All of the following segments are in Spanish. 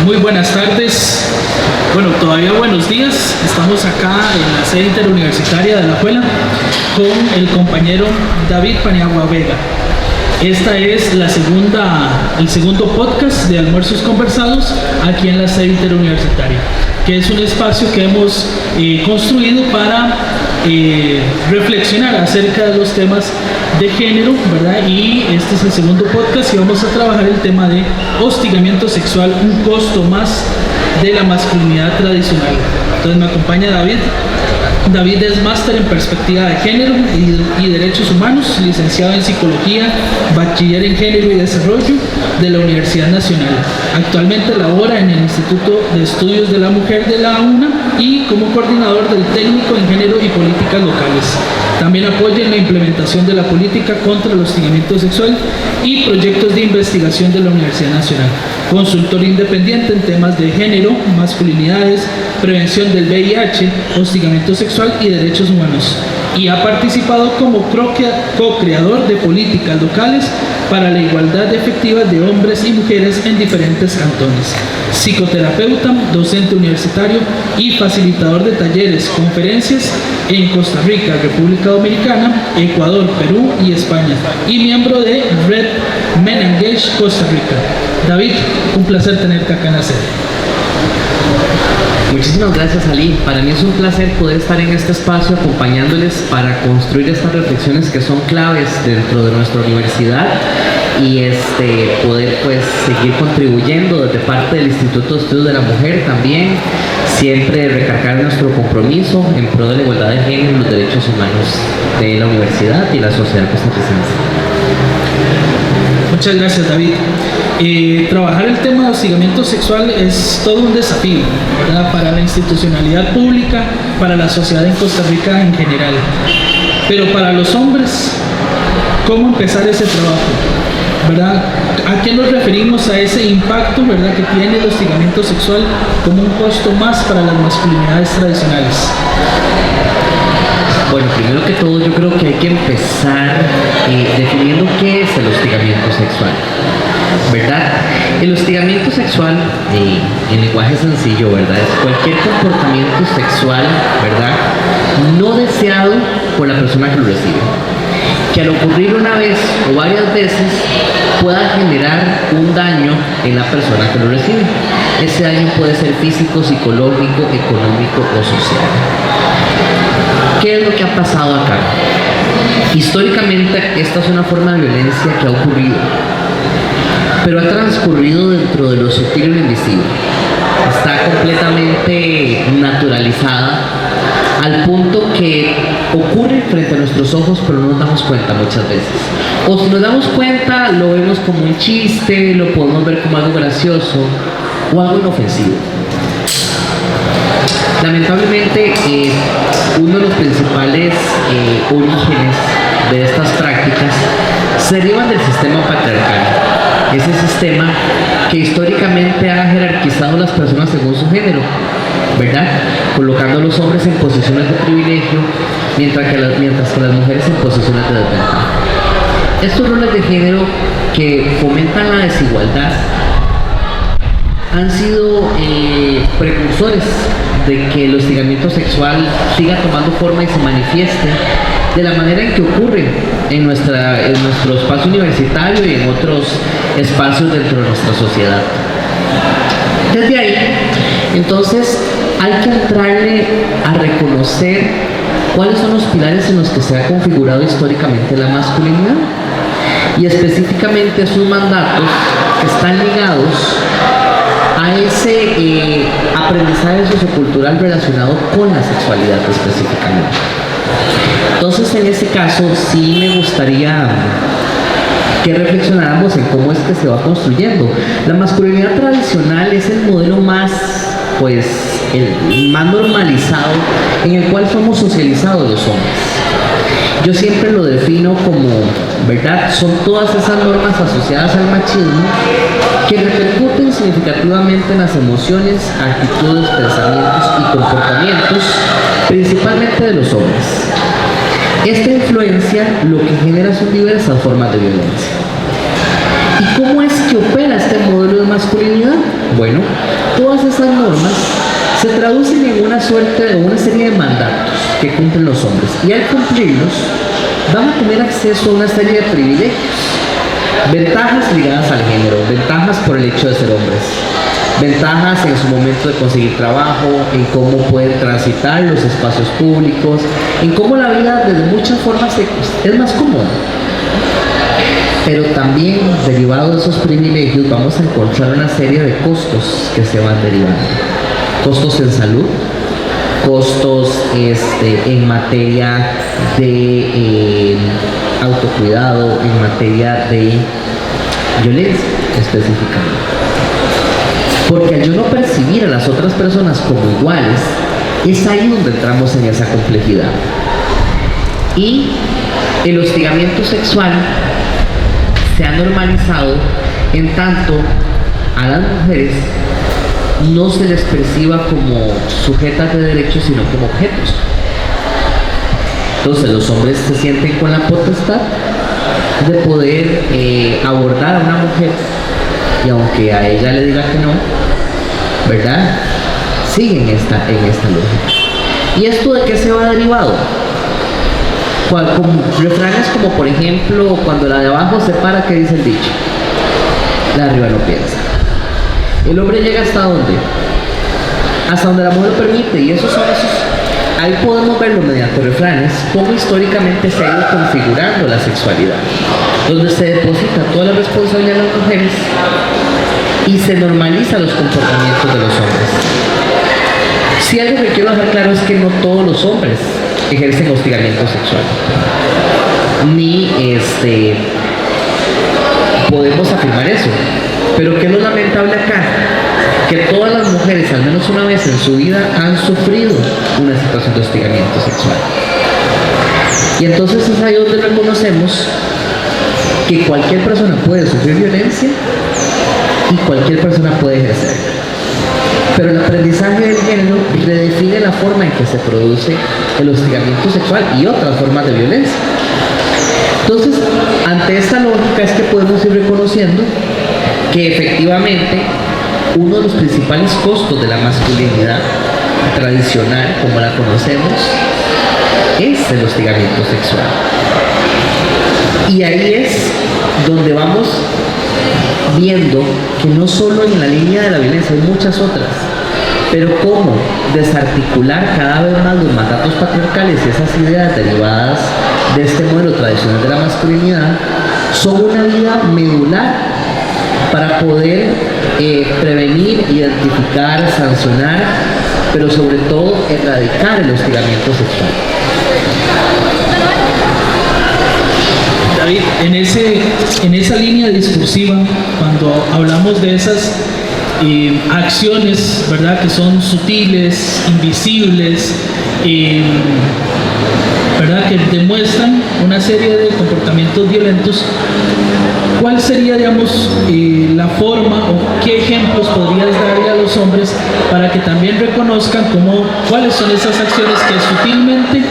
Muy buenas tardes. Bueno, todavía buenos días. Estamos acá en la sede interuniversitaria de Alajuela con el compañero David Paniagua Vega. Esta es el segundo podcast de Almuerzos Conversados aquí en la sede interuniversitaria, que es un espacio que hemos construido para reflexionar acerca de los temas de género, ¿verdad? Y este es el segundo podcast y vamos a trabajar el tema de hostigamiento sexual, un costo más de la masculinidad tradicional. Entonces me acompaña David. David es máster en perspectiva de género y derechos humanos, licenciado en psicología, bachiller en género y desarrollo de la Universidad Nacional. Actualmente labora en el Instituto de Estudios de la Mujer de la UNA y como coordinador del técnico en género y políticas locales. También apoya en la implementación de la política contra el hostigamiento sexual y proyectos de investigación de la Universidad Nacional. Consultor independiente en temas de género, masculinidades, prevención del VIH, hostigamiento sexual y derechos humanos. Y ha participado como co-creador de políticas locales para la igualdad efectiva de hombres y mujeres en diferentes cantones. Psicoterapeuta, docente universitario y facilitador de talleres, conferencias en Costa Rica, República Dominicana, Ecuador, Perú y España. Y miembro de Red Men Engage Costa Rica. David, un placer tenerte acá en la sede. Muchísimas gracias, Ali. Para mí es un placer poder estar en este espacio acompañándoles para construir estas reflexiones que son claves dentro de nuestra universidad y poder pues seguir contribuyendo desde parte del Instituto de Estudios de la Mujer también, siempre recargar nuestro compromiso en pro de la igualdad de género y los derechos humanos de la universidad y la sociedad costarricense. Muchas gracias, David. Trabajar el tema de hostigamiento sexual es todo un desafío, ¿verdad? Para la institucionalidad pública, para la sociedad en Costa Rica en general. Pero para los hombres, ¿cómo empezar ese trabajo? ¿Verdad? ¿A qué nos referimos a ese impacto, ¿verdad?, que tiene el hostigamiento sexual como un costo más para las masculinidades tradicionales? Bueno, primero que todo yo creo que hay que empezar definiendo qué es el hostigamiento sexual, ¿verdad? El hostigamiento sexual, en lenguaje sencillo, ¿verdad?, es cualquier comportamiento sexual, ¿verdad?, no deseado por la persona que lo recibe, que al ocurrir una vez o varias veces pueda generar un daño en la persona que lo recibe. Ese daño puede ser físico, psicológico, económico o social. ¿Qué es lo que ha pasado acá? Históricamente esta es una forma de violencia que ha ocurrido, pero ha transcurrido dentro de lo sutil y lo invisible. Está completamente naturalizada al punto que ocurre frente a nuestros ojos, pero no nos damos cuenta muchas veces. O si nos damos cuenta, lo vemos como un chiste, lo podemos ver como algo gracioso o algo inofensivo. Lamentablemente, uno de los principales orígenes de estas prácticas se derivan del sistema patriarcal. Ese sistema que históricamente ha jerarquizado a las personas según su género, ¿verdad?, colocando a los hombres en posiciones de privilegio, mientras que las mujeres en posiciones de desventaja. Estos roles de género que fomentan la desigualdad han sido precursores de que el hostigamiento sexual siga tomando forma y se manifieste de la manera en que ocurre en nuestro espacio universitario y en otros espacios dentro de nuestra sociedad. Desde ahí, entonces, hay que entrarle a reconocer cuáles son los pilares en los que se ha configurado históricamente la masculinidad y específicamente sus mandatos que están ligados a ese aprendizaje sociocultural relacionado con la sexualidad específicamente. Entonces, en ese caso, sí me gustaría que reflexionáramos en cómo es que se va construyendo. La masculinidad tradicional es el modelo más normalizado en el cual somos socializados los hombres. Yo siempre lo defino como, ¿verdad?, son todas esas normas asociadas al machismo que repercuten significativamente en las emociones, actitudes, pensamientos y comportamientos, principalmente de los hombres. Esta influencia lo que genera son diversas formas de violencia. ¿Y cómo es que opera este modelo de masculinidad? Bueno, todas esas normas se traducen en una suerte o una serie de mandatos que cumplen los hombres. Y al cumplirlos, van a tener acceso a una serie de privilegios. Ventajas ligadas al género, ventajas por el hecho de ser hombres, ventajas en su momento de conseguir trabajo, en cómo pueden transitar los espacios públicos, en cómo la vida de muchas formas es más común. Pero también, derivado de esos privilegios, vamos a encontrar una serie de costos que se van derivando. Costos en salud, costos en materia de autocuidado, en materia de violencia específicamente. Porque al yo no percibir a las otras personas como iguales, es ahí donde entramos en esa complejidad. Y el hostigamiento sexual se ha normalizado en tanto a las mujeres no se les perciba como sujetas de derechos, sino como objetos. Entonces los hombres se sienten con la potestad de poder abordar a una mujer, y aunque a ella le diga que no, ¿verdad?, siguen esta lógica. ¿Y esto de qué se va derivado? Con refranes como, por ejemplo, cuando la de abajo se para, ¿qué dice el dicho? La de arriba no piensa. El hombre llega hasta dónde? Hasta donde la mujer lo permite, y esos son esos. Ahí podemos verlo mediante refranes, cómo históricamente se ha ido configurando la sexualidad, donde se deposita toda la responsabilidad de las mujeres y se normalizan los comportamientos de los hombres. Si algo que quiero dejar claro es que no todos los hombres ejercen hostigamiento sexual, ni podemos afirmar eso. Pero ¿qué es lo lamentable acá? Que todas las mujeres, al menos una vez en su vida, han sufrido una situación de hostigamiento sexual. Y entonces es ahí donde reconocemos que cualquier persona puede sufrir violencia y cualquier persona puede ejercer. Pero el aprendizaje del género redefine la forma en que se produce el hostigamiento sexual y otras formas de violencia. Entonces, ante esta lógica es que podemos ir reconociendo que efectivamente uno de los principales costos de la masculinidad tradicional, como la conocemos, es el hostigamiento sexual. Y ahí es donde vamos viendo que no solo en la línea de la violencia, hay muchas otras, pero cómo desarticular cada vez más los mandatos patriarcales y esas ideas derivadas de este modelo tradicional de la masculinidad son una vida medular para poder prevenir, identificar, sancionar, pero sobre todo erradicar el hostigamiento sexual. David, en esa línea discursiva, cuando hablamos de esas acciones, ¿verdad?, que son sutiles, invisibles, ¿verdad?, que demuestran una serie de comportamientos violentos, ¿cuál sería, digamos, la forma o qué ejemplos podrías darle a los hombres para que también reconozcan cuáles son esas acciones que sutilmente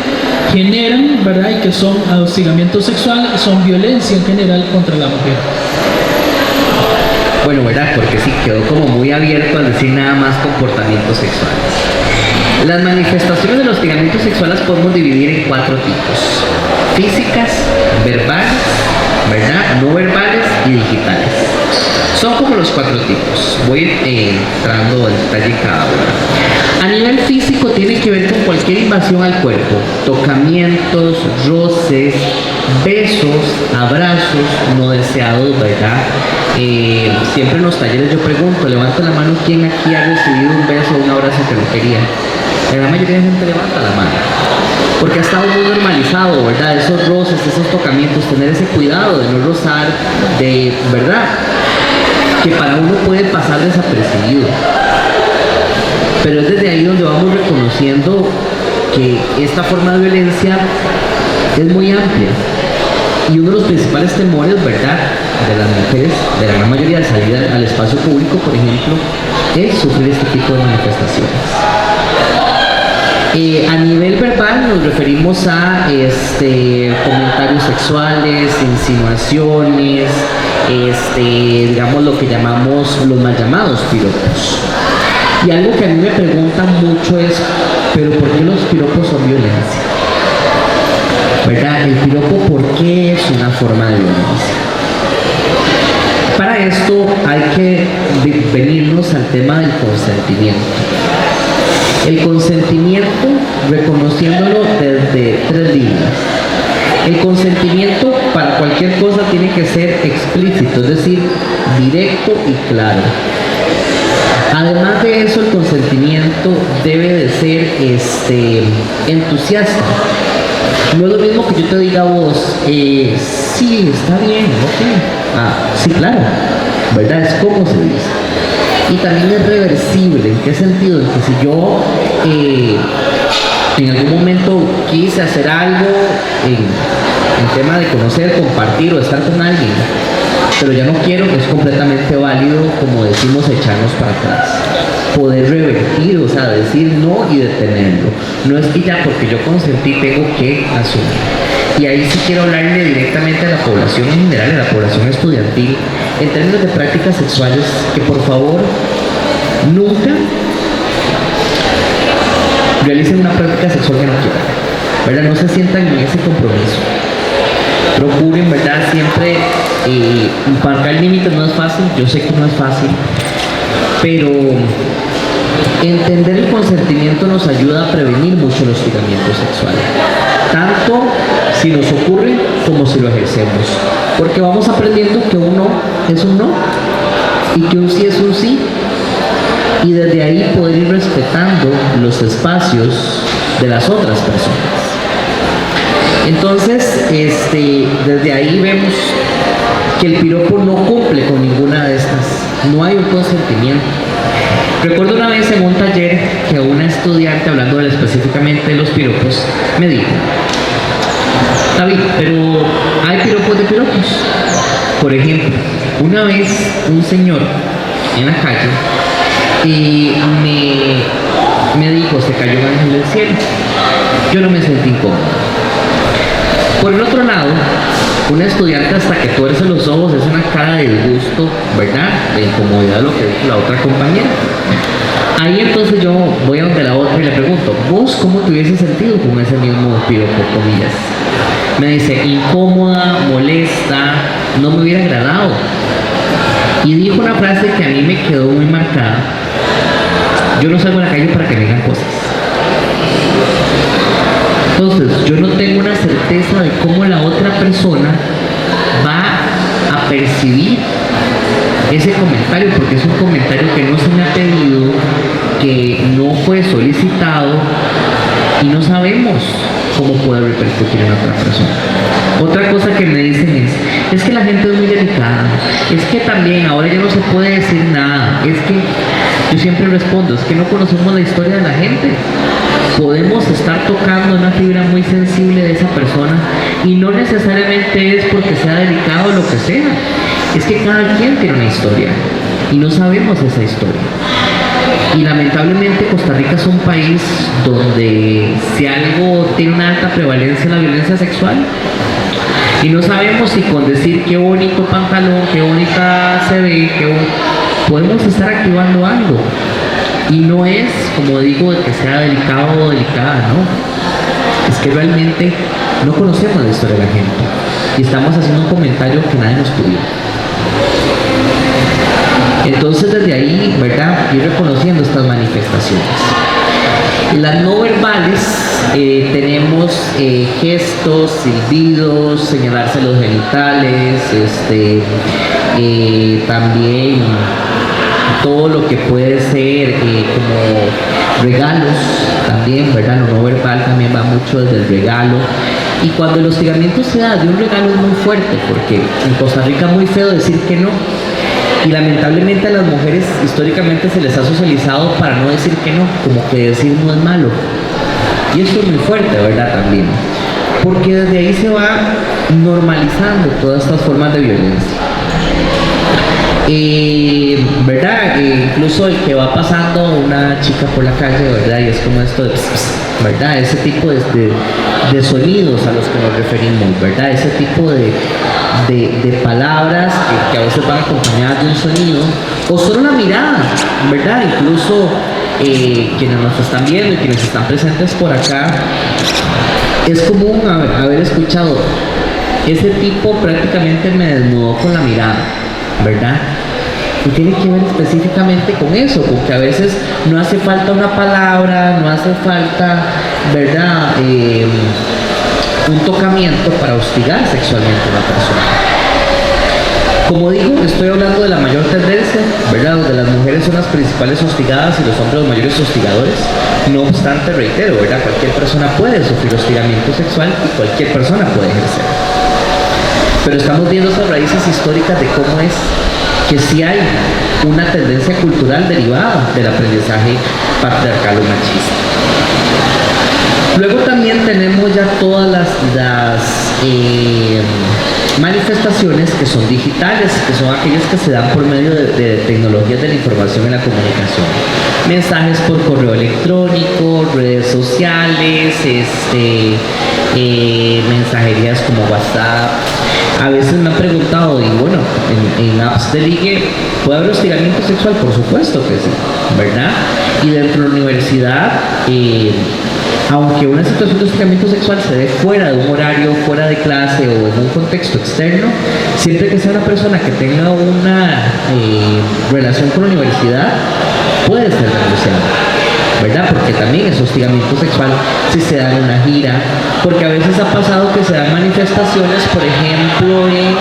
generan, ¿verdad?, y que son hostigamiento sexual, son violencia en general contra la mujer? Bueno, ¿verdad? Porque sí, quedó como muy abierto al decir nada más comportamientos sexuales. Las manifestaciones del hostigamiento sexual las podemos dividir en 4 tipos: físicas, verbales, ¿verdad?, no verbales y digitales. Son como los 4 tipos. Voy entrando en detalle en cada uno. A nivel físico tiene que ver con cualquier invasión al cuerpo: tocamientos, roces, besos, abrazos no deseados, ¿verdad? Siempre en los talleres yo pregunto, levanta la mano quién aquí ha recibido un beso o un abrazo que no quería. La mayoría de gente levanta la mano, porque ha estado muy normalizado, ¿verdad? Esos roces, esos tocamientos, tener ese cuidado de no rozar, de, ¿verdad?, que para uno puede pasar desapercibido. Pero es desde ahí donde vamos reconociendo que esta forma de violencia es muy amplia. Y uno de los principales temores, ¿verdad?, de las mujeres, de la gran mayoría, de salir al espacio público, por ejemplo, es sufrir este tipo de manifestaciones. A nivel verbal nos referimos a comentarios sexuales, insinuaciones, digamos lo que llamamos los mal llamados piropos. Y algo que a mí me preguntan mucho es, ¿pero por qué los piropos son violencia? ¿Verdad? El piropo, ¿por qué es una forma de violencia? Para esto hay que venirnos al tema del consentimiento. El consentimiento, reconociéndolo desde 3 líneas. El consentimiento para cualquier cosa tiene que ser explícito, es decir, directo y claro. Además de eso, el consentimiento debe de ser entusiasta. No es lo mismo que yo te diga a vos, sí, está bien, ok. Sí, claro, ¿verdad? Es como se dice. Y también es reversible. ¿En qué sentido? En que si yo en algún momento quise hacer algo en tema de conocer, compartir o estar con alguien, pero ya no quiero, es completamente válido, como decimos, echarnos para atrás. Poder revertir, o sea, decir no y detenerlo. No es que ya porque yo consentí tengo que asumir. Y ahí sí quiero hablarle directamente a la población en general, a la población estudiantil, en términos de prácticas sexuales, que por favor nunca realicen una práctica sexual que no quieran, ¿verdad? No se sientan en ese compromiso. Procuren, ¿verdad? Siempre marcar límites. No es fácil, yo sé que no es fácil, pero entender el consentimiento nos ayuda a prevenir mucho el hostigamiento sexual, tanto si nos ocurre como si lo ejercemos, porque vamos aprendiendo que un no es un no y que un sí es un sí, y desde ahí poder ir respetando los espacios de las otras personas. Entonces, desde ahí vemos que el piropo no cumple con ninguna de estas. No hay un consentimiento. Recuerdo una vez en un taller que una estudiante, hablando específicamente de los piropos, me dijo: David, pero hay piropos de piropos. Por ejemplo, una vez un señor en la calle me dijo: se cayó un ángel del cielo. Yo no me sentí incómodo. Por el otro lado, una estudiante, hasta que tuerce los ojos, es una cara de disgusto, ¿verdad? De incomodidad, lo que dijo la otra compañera. Ahí entonces yo voy a donde la otra y le pregunto: ¿vos cómo te hubieses sentido con ese mismo piropo, comillas? Me dice: incómoda, molesta, no me hubiera agradado. Y dijo una frase que a mí me quedó muy marcada: yo no salgo a la calle para que me digan cosas. Entonces, yo no tengo una certeza de cómo la otra persona va a percibir ese comentario, porque es un comentario que no se me ha pedido, que no fue solicitado, y no sabemos cómo puede repercutir en otra persona. Otra cosa que me dicen es que la gente es muy delicada, es que también ahora ya no se puede decir nada, es que yo siempre respondo: es que no conocemos la historia de la gente. Podemos estar tocando una fibra muy sensible de esa persona y no necesariamente es porque sea delicado o lo que sea. Es que cada quien tiene una historia y no sabemos esa historia. Y lamentablemente Costa Rica es un país donde si algo tiene una alta prevalencia en la violencia sexual, y no sabemos si con decir qué bonito pantalón, qué bonita se ve, podemos estar activando algo. Y no es, como digo, de que sea delicado o delicada, no. Es que realmente no conocemos la historia de la gente y estamos haciendo un comentario que nadie nos pidió. Entonces, desde ahí, ¿verdad?, ir reconociendo estas manifestaciones. Las no verbales, tenemos gestos, silbidos, señalarse los genitales, también todo lo que puede ser como regalos también, ¿verdad? Lo no verbal también va mucho desde el regalo. Y cuando el hostigamiento se da de un regalo es muy fuerte, porque en Costa Rica es muy feo decir que no. Y lamentablemente a las mujeres históricamente se les ha socializado para no decir que no, como que decir no es malo. Y esto es muy fuerte, ¿verdad? También. Porque desde ahí se va normalizando todas estas formas de violencia. ¿Verdad? Incluso el que va pasando una chica por la calle, ¿verdad? Y es como esto de pss, pss, ¿verdad? Ese tipo de sonidos a los que nos referimos, ¿verdad? Ese tipo de palabras que a veces van acompañadas de un sonido, o solo una mirada, ¿verdad? Incluso quienes nos están viendo y quienes están presentes por acá, es común haber escuchado: ese tipo prácticamente me desnudó con la mirada, ¿verdad? Y tiene que ver específicamente con eso, porque a veces no hace falta una palabra, no hace falta, ¿verdad? Un tocamiento para hostigar sexualmente a una persona. Como digo, estoy hablando de la mayor tendencia, ¿verdad? Donde las mujeres son las principales hostigadas y los hombres los mayores hostigadores. No obstante, reitero, ¿verdad? Cualquier persona puede sufrir hostigamiento sexual y cualquier persona puede ejercer. Pero estamos viendo esas raíces históricas de cómo es que sí hay una tendencia cultural derivada del aprendizaje patriarcal o machista. Luego también tenemos ya todas las manifestaciones que son digitales, que son aquellas que se dan por medio de tecnologías de la información y la comunicación. Mensajes por correo electrónico, redes sociales, mensajerías como WhatsApp. A veces me han preguntado, y bueno, en apps de ligue, ¿puede haber hostigamiento sexual? Por supuesto que sí, ¿verdad? Y dentro de la universidad, aunque una situación de hostigamiento sexual se dé fuera de un horario, fuera de clase o en un contexto externo, siempre que sea una persona que tenga una relación con la universidad, puede ser denunciada, ¿verdad? Porque también es hostigamiento sexual si se da en una gira, porque a veces ha pasado que se dan manifestaciones, por ejemplo, en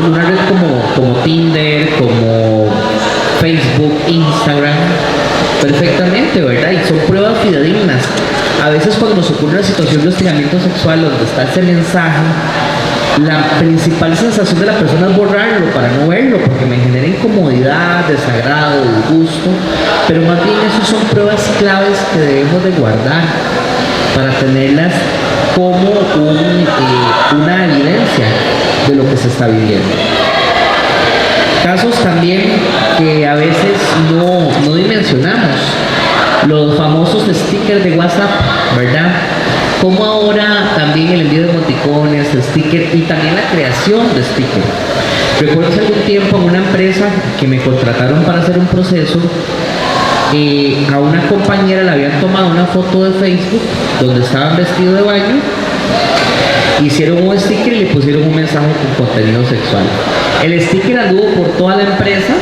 una red como Tinder, como Facebook, Instagram, perfectamente, ¿verdad? Y son pruebas fidedignas. A veces cuando nos ocurre una situación de hostigamiento sexual donde está ese mensaje, la principal sensación de la persona es borrarlo para no verlo, porque me genera incomodidad, desagrado, disgusto, pero más bien esas son pruebas claves que debemos de guardar para tenerlas como una evidencia de lo que se está viviendo. Casos también que a veces no dimensionamos, los famosos stickers de WhatsApp, ¿verdad? Como ahora también el envío de emoticones, stickers y también la creación de stickers. Recuerdo hace algún tiempo en una empresa que me contrataron para hacer un proceso, a una compañera le habían tomado una foto de Facebook donde estaban vestidos de baño, hicieron un sticker y le pusieron un mensaje con contenido sexual. El sticker anduvo por toda la empresa,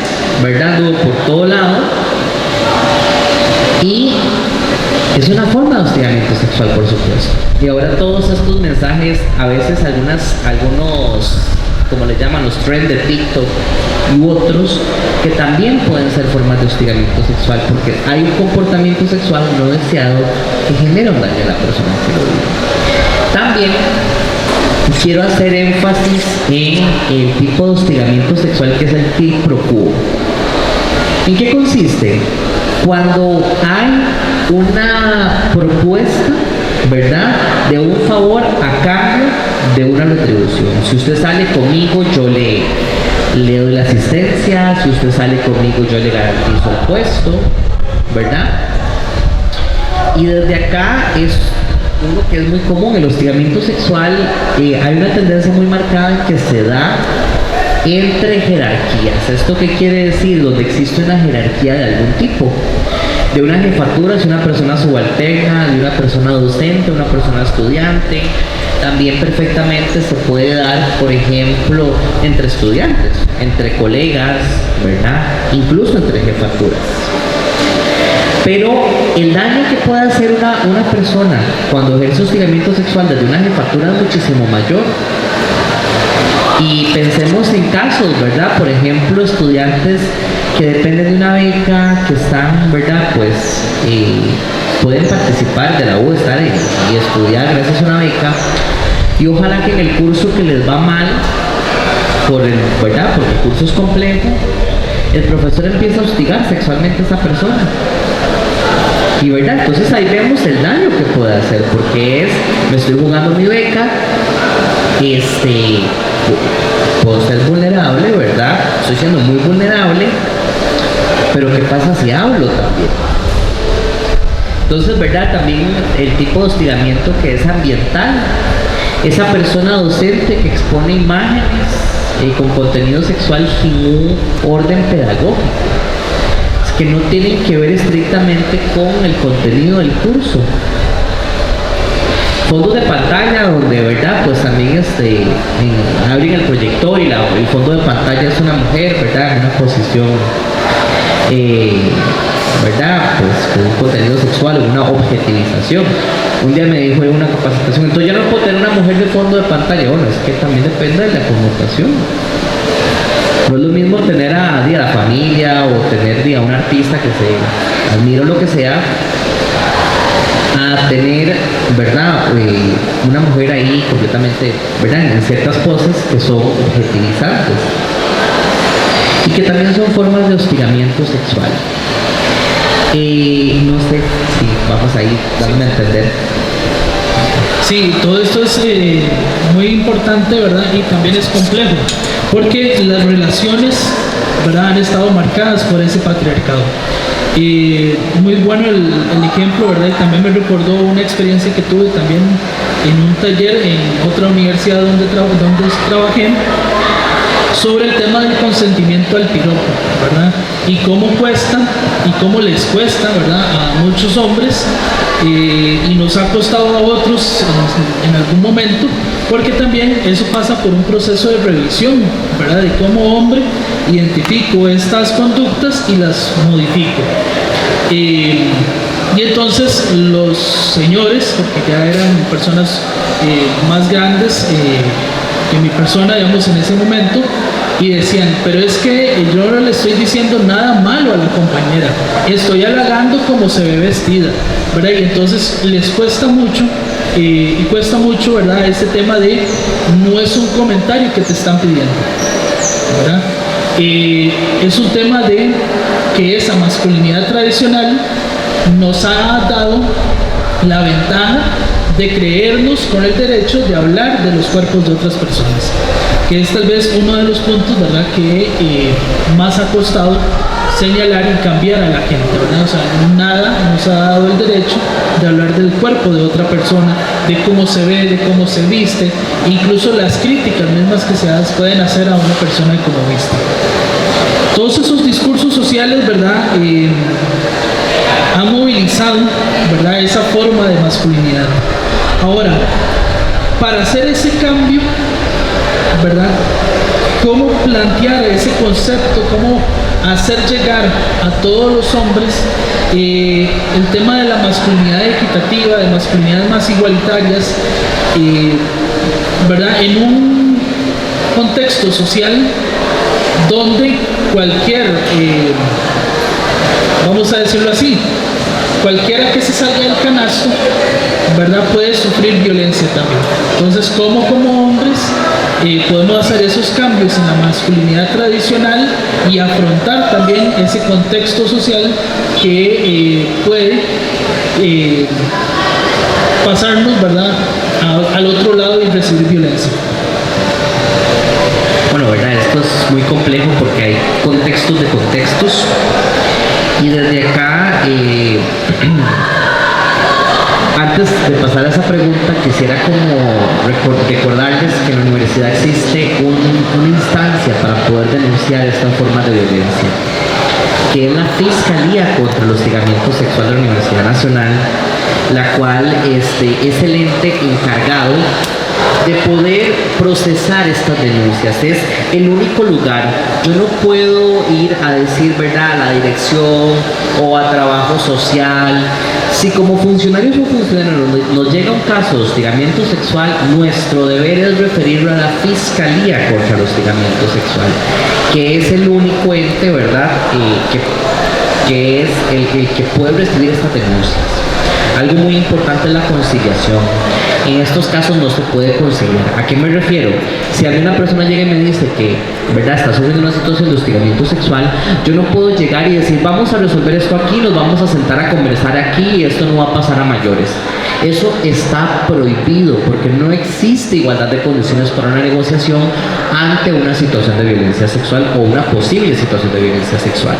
¿verdad? Anduvo por todo lado y es una forma de hostigamiento sexual, por supuesto. Y ahora todos estos mensajes, a veces algunos, como le llaman, los trends de TikTok u otros, que también pueden ser formas de hostigamiento sexual, porque hay un comportamiento sexual no deseado que genera un daño a la persona que lo vive. También quiero hacer énfasis en el tipo de hostigamiento sexual que es el quid pro quo. ¿En qué consiste? Cuando hay una propuesta, ¿verdad?, de un favor a cambio de una retribución. Si usted sale conmigo, yo le doy la asistencia. Si usted sale conmigo, yo le garantizo el puesto, ¿verdad? Y desde acá es uno que es muy común, el hostigamiento sexual. Hay una tendencia muy marcada en que se da entre jerarquías. ¿Esto qué quiere decir? Donde existe una jerarquía de algún tipo, de una jefatura hacia una persona subalterna, de una persona docente, una persona estudiante. También perfectamente se puede dar, por ejemplo, entre estudiantes, entre colegas, ¿verdad? Incluso entre jefaturas. Pero el daño que puede hacer una persona cuando ejerce hostigamiento sexual desde una jefatura es muchísimo mayor. Y pensemos en casos, ¿verdad? Por ejemplo, estudiantes que dependen de una beca, que están, ¿verdad? Pues pueden participar de la U, estar y estudiar gracias a una beca. Y ojalá que en el curso que les va mal, ¿verdad? Porque el curso es complejo, el profesor empieza a hostigar sexualmente a esa persona. Y verdad, entonces ahí vemos el daño que puede hacer, porque me estoy jugando mi beca, puedo ser vulnerable, ¿verdad? Estoy siendo muy vulnerable, pero ¿qué pasa si hablo también? Entonces, ¿verdad? También el tipo de hostigamiento que es ambiental, esa persona docente que expone imágenes con contenido sexual sin un orden pedagógico, que no tienen que ver estrictamente con el contenido del curso. Fondos de pantalla donde, ¿verdad? Pues también abren el proyector y el fondo de pantalla es una mujer, ¿verdad? En una posición, ¿verdad? Pues con un contenido sexual, una objetivización. Un día me dijo en una capacitación, entonces ya no puedo tener una mujer de fondo de pantalla. Bueno, es que también depende de la connotación. No es lo mismo tener a la familia o tener a un artista que se admira o lo que sea, a tener, ¿verdad? Una mujer ahí completamente, ¿verdad? En ciertas poses que son objetivizantes y que también son formas de hostigamiento sexual. No sé si vamos ahí dándome a entender. Sí, todo esto es muy importante, ¿verdad? Y también es complejo, porque las relaciones, ¿verdad?, han estado marcadas por ese patriarcado. Muy bueno el ejemplo, ¿verdad? Y también me recordó una experiencia que tuve también en un taller en otra universidad donde trabajé, sobre el tema del consentimiento al piropo, ¿verdad? Y cómo cuesta y cómo les cuesta, ¿verdad?, a muchos hombres, y nos ha costado a otros en algún momento, porque también eso pasa por un proceso de revisión, ¿verdad?, de cómo hombre identifico estas conductas y las modifico. Y entonces los señores, porque ya eran personas más grandes que mi persona, digamos, en ese momento, y decían, pero es que yo no le estoy diciendo nada malo a la compañera, estoy halagando cómo se ve vestida, ¿verdad? Y entonces les cuesta mucho, y cuesta mucho, ¿verdad?, este tema de no es un comentario que te están pidiendo, ¿verdad? Es un tema de que esa masculinidad tradicional nos ha dado la ventaja de creernos con el derecho de hablar de los cuerpos de otras personas, que es tal vez uno de los puntos, ¿verdad?, que más ha costado señalar y cambiar a la gente, ¿verdad? O sea, nada nos ha dado el derecho de hablar del cuerpo de otra persona, de cómo se ve, de cómo se viste, incluso las críticas mismas que se pueden hacer a una persona de cómo viste. Todos esos discursos sociales, ¿verdad?, han movilizado, ¿verdad?, esa forma de masculinidad. Ahora, para hacer ese cambio, ¿verdad?, cómo plantear ese concepto, cómo hacer llegar a todos los hombres el tema de la masculinidad equitativa, de masculinidades más igualitarias, ¿verdad?, en un contexto social donde cualquier, vamos a decirlo así, cualquiera que se salga del canasto, ¿verdad?, puede sufrir violencia también. Entonces, ¿cómo como hombres podemos hacer esos cambios en la masculinidad tradicional y afrontar también ese contexto social que puede pasarnos, ¿verdad?, al otro lado y recibir violencia? Bueno, ¿verdad? Esto es muy complejo porque hay contextos de contextos. Y desde acá, antes de pasar a esa pregunta, quisiera como recordarles que en la universidad existe una instancia para poder denunciar esta forma de violencia, que es la Fiscalía contra el Hostigamiento Sexual de la Universidad Nacional, la cual es el ente encargado de poder procesar estas denuncias. Es el único lugar. Yo no puedo ir a decir, ¿verdad?, a la dirección o a trabajo social. Si como funcionarios o funcionarios nos llega un caso de hostigamiento sexual, nuestro deber es referirlo a la Fiscalía contra el Hostigamiento Sexual, que es el único ente, ¿verdad?, que es el que puede recibir estas denuncias. algo muy importante es la conciliación. En estos casos no se puede conciliar. ¿A qué me refiero? Si a mí una persona llega y me dice que, ¿verdad?, está sufriendo una situación de hostigamiento sexual, yo no puedo llegar y decir, vamos a resolver esto aquí, nos vamos a sentar a conversar aquí y esto no va a pasar a mayores. Eso está prohibido porque no existe igualdad de condiciones para una negociación ante una situación de violencia sexual o una posible situación de violencia sexual.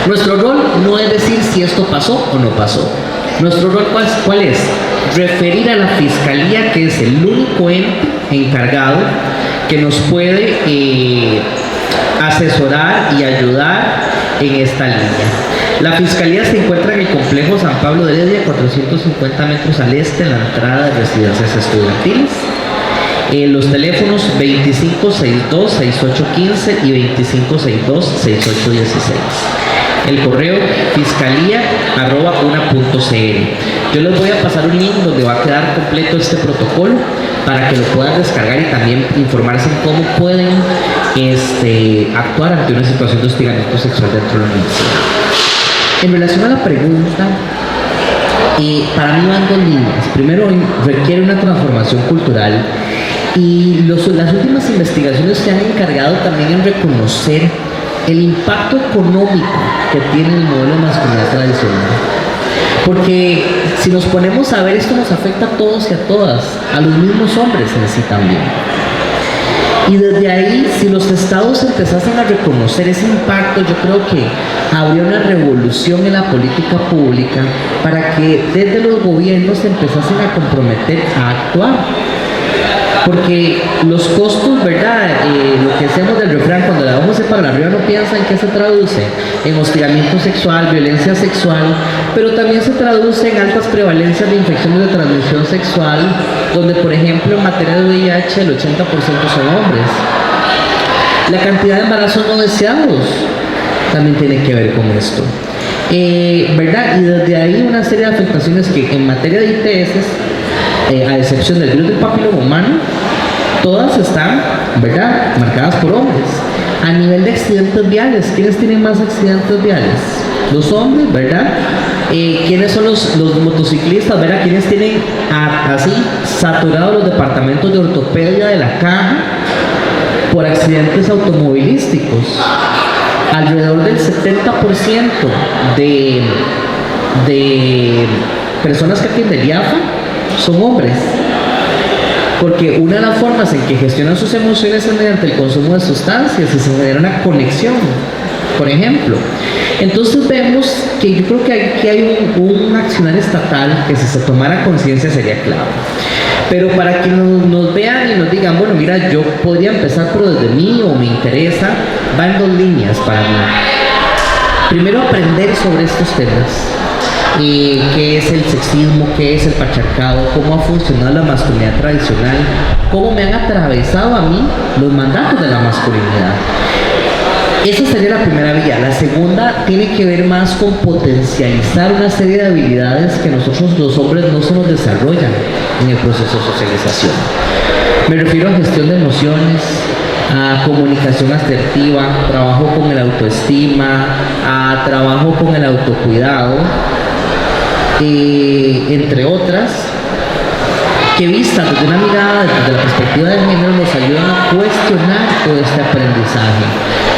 Nuestro rol no es decir si esto pasó o no pasó. Nuestro rol, ¿cuál es? Referir a la Fiscalía, que es el único ente encargado que nos puede asesorar y ayudar en esta línea. La Fiscalía se encuentra en el complejo San Pablo de Heredia, 450 metros al este, en la entrada de residencias estudiantiles. Los teléfonos 2562-6815 y 2562-6816. El correo fiscalía@una.cr. Yo les voy a pasar un link donde va a quedar completo este protocolo para que lo puedan descargar y también informarse en cómo pueden actuar ante una situación de hostigamiento sexual dentro de la universidad. En relación a la pregunta, para mí van dos líneas. Primero, requiere una transformación cultural y las últimas investigaciones se han encargado también en reconocer el impacto económico que tiene el modelo de masculinidad tradicional. Porque si nos ponemos a ver, esto nos afecta a todos y a todas, a los mismos hombres en sí también. Y desde ahí, si los estados empezasen a reconocer ese impacto, yo creo que habría una revolución en la política pública para que desde los gobiernos se empezasen a comprometer a actuar. Porque los costos, ¿verdad? Lo que hacemos del refrán, cuando la vamos para arriba no piensa en qué se traduce, en hostigamiento sexual, violencia sexual, pero también se traduce en altas prevalencias de infecciones de transmisión sexual, donde por ejemplo en materia de VIH el 80% son hombres. La cantidad de embarazos no deseados también tiene que ver con esto. ¿Verdad? Y desde ahí una serie de afectaciones que en materia de ITS, a excepción del virus del papiloma humano, todas están, ¿verdad?, marcadas por hombres. A nivel de accidentes viales, ¿quiénes tienen más accidentes viales? Los hombres, ¿verdad? ¿Quiénes son los motociclistas, ¿verdad? ¿Quiénes tienen así saturados los departamentos de ortopedia de la caja por accidentes automovilísticos? Alrededor del 70% de personas que atienden IAFA son hombres, porque una de las formas en que gestionan sus emociones es mediante el consumo de sustancias y se genera una conexión, por ejemplo. Entonces vemos que yo creo que aquí hay un accionar estatal que si se tomara conciencia sería clave. Pero para que nos vean y nos digan, bueno, mira, yo podría empezar pero desde mí o me interesa, van dos líneas para mí. Primero, aprender sobre estos temas. Qué es el sexismo, qué es el patriarcado, cómo ha funcionado la masculinidad tradicional, cómo me han atravesado a mí los mandatos de la masculinidad. Esa sería la primera vía. La segunda tiene que ver más con potencializar una serie de habilidades que nosotros los hombres no se nos desarrollan en el proceso de socialización. Me refiero a gestión de emociones, a comunicación asertiva, trabajo con el autoestima, a trabajo con el autocuidado, entre otras, que vistas desde una mirada, desde la perspectiva de género, nos ayudan a cuestionar todo este aprendizaje,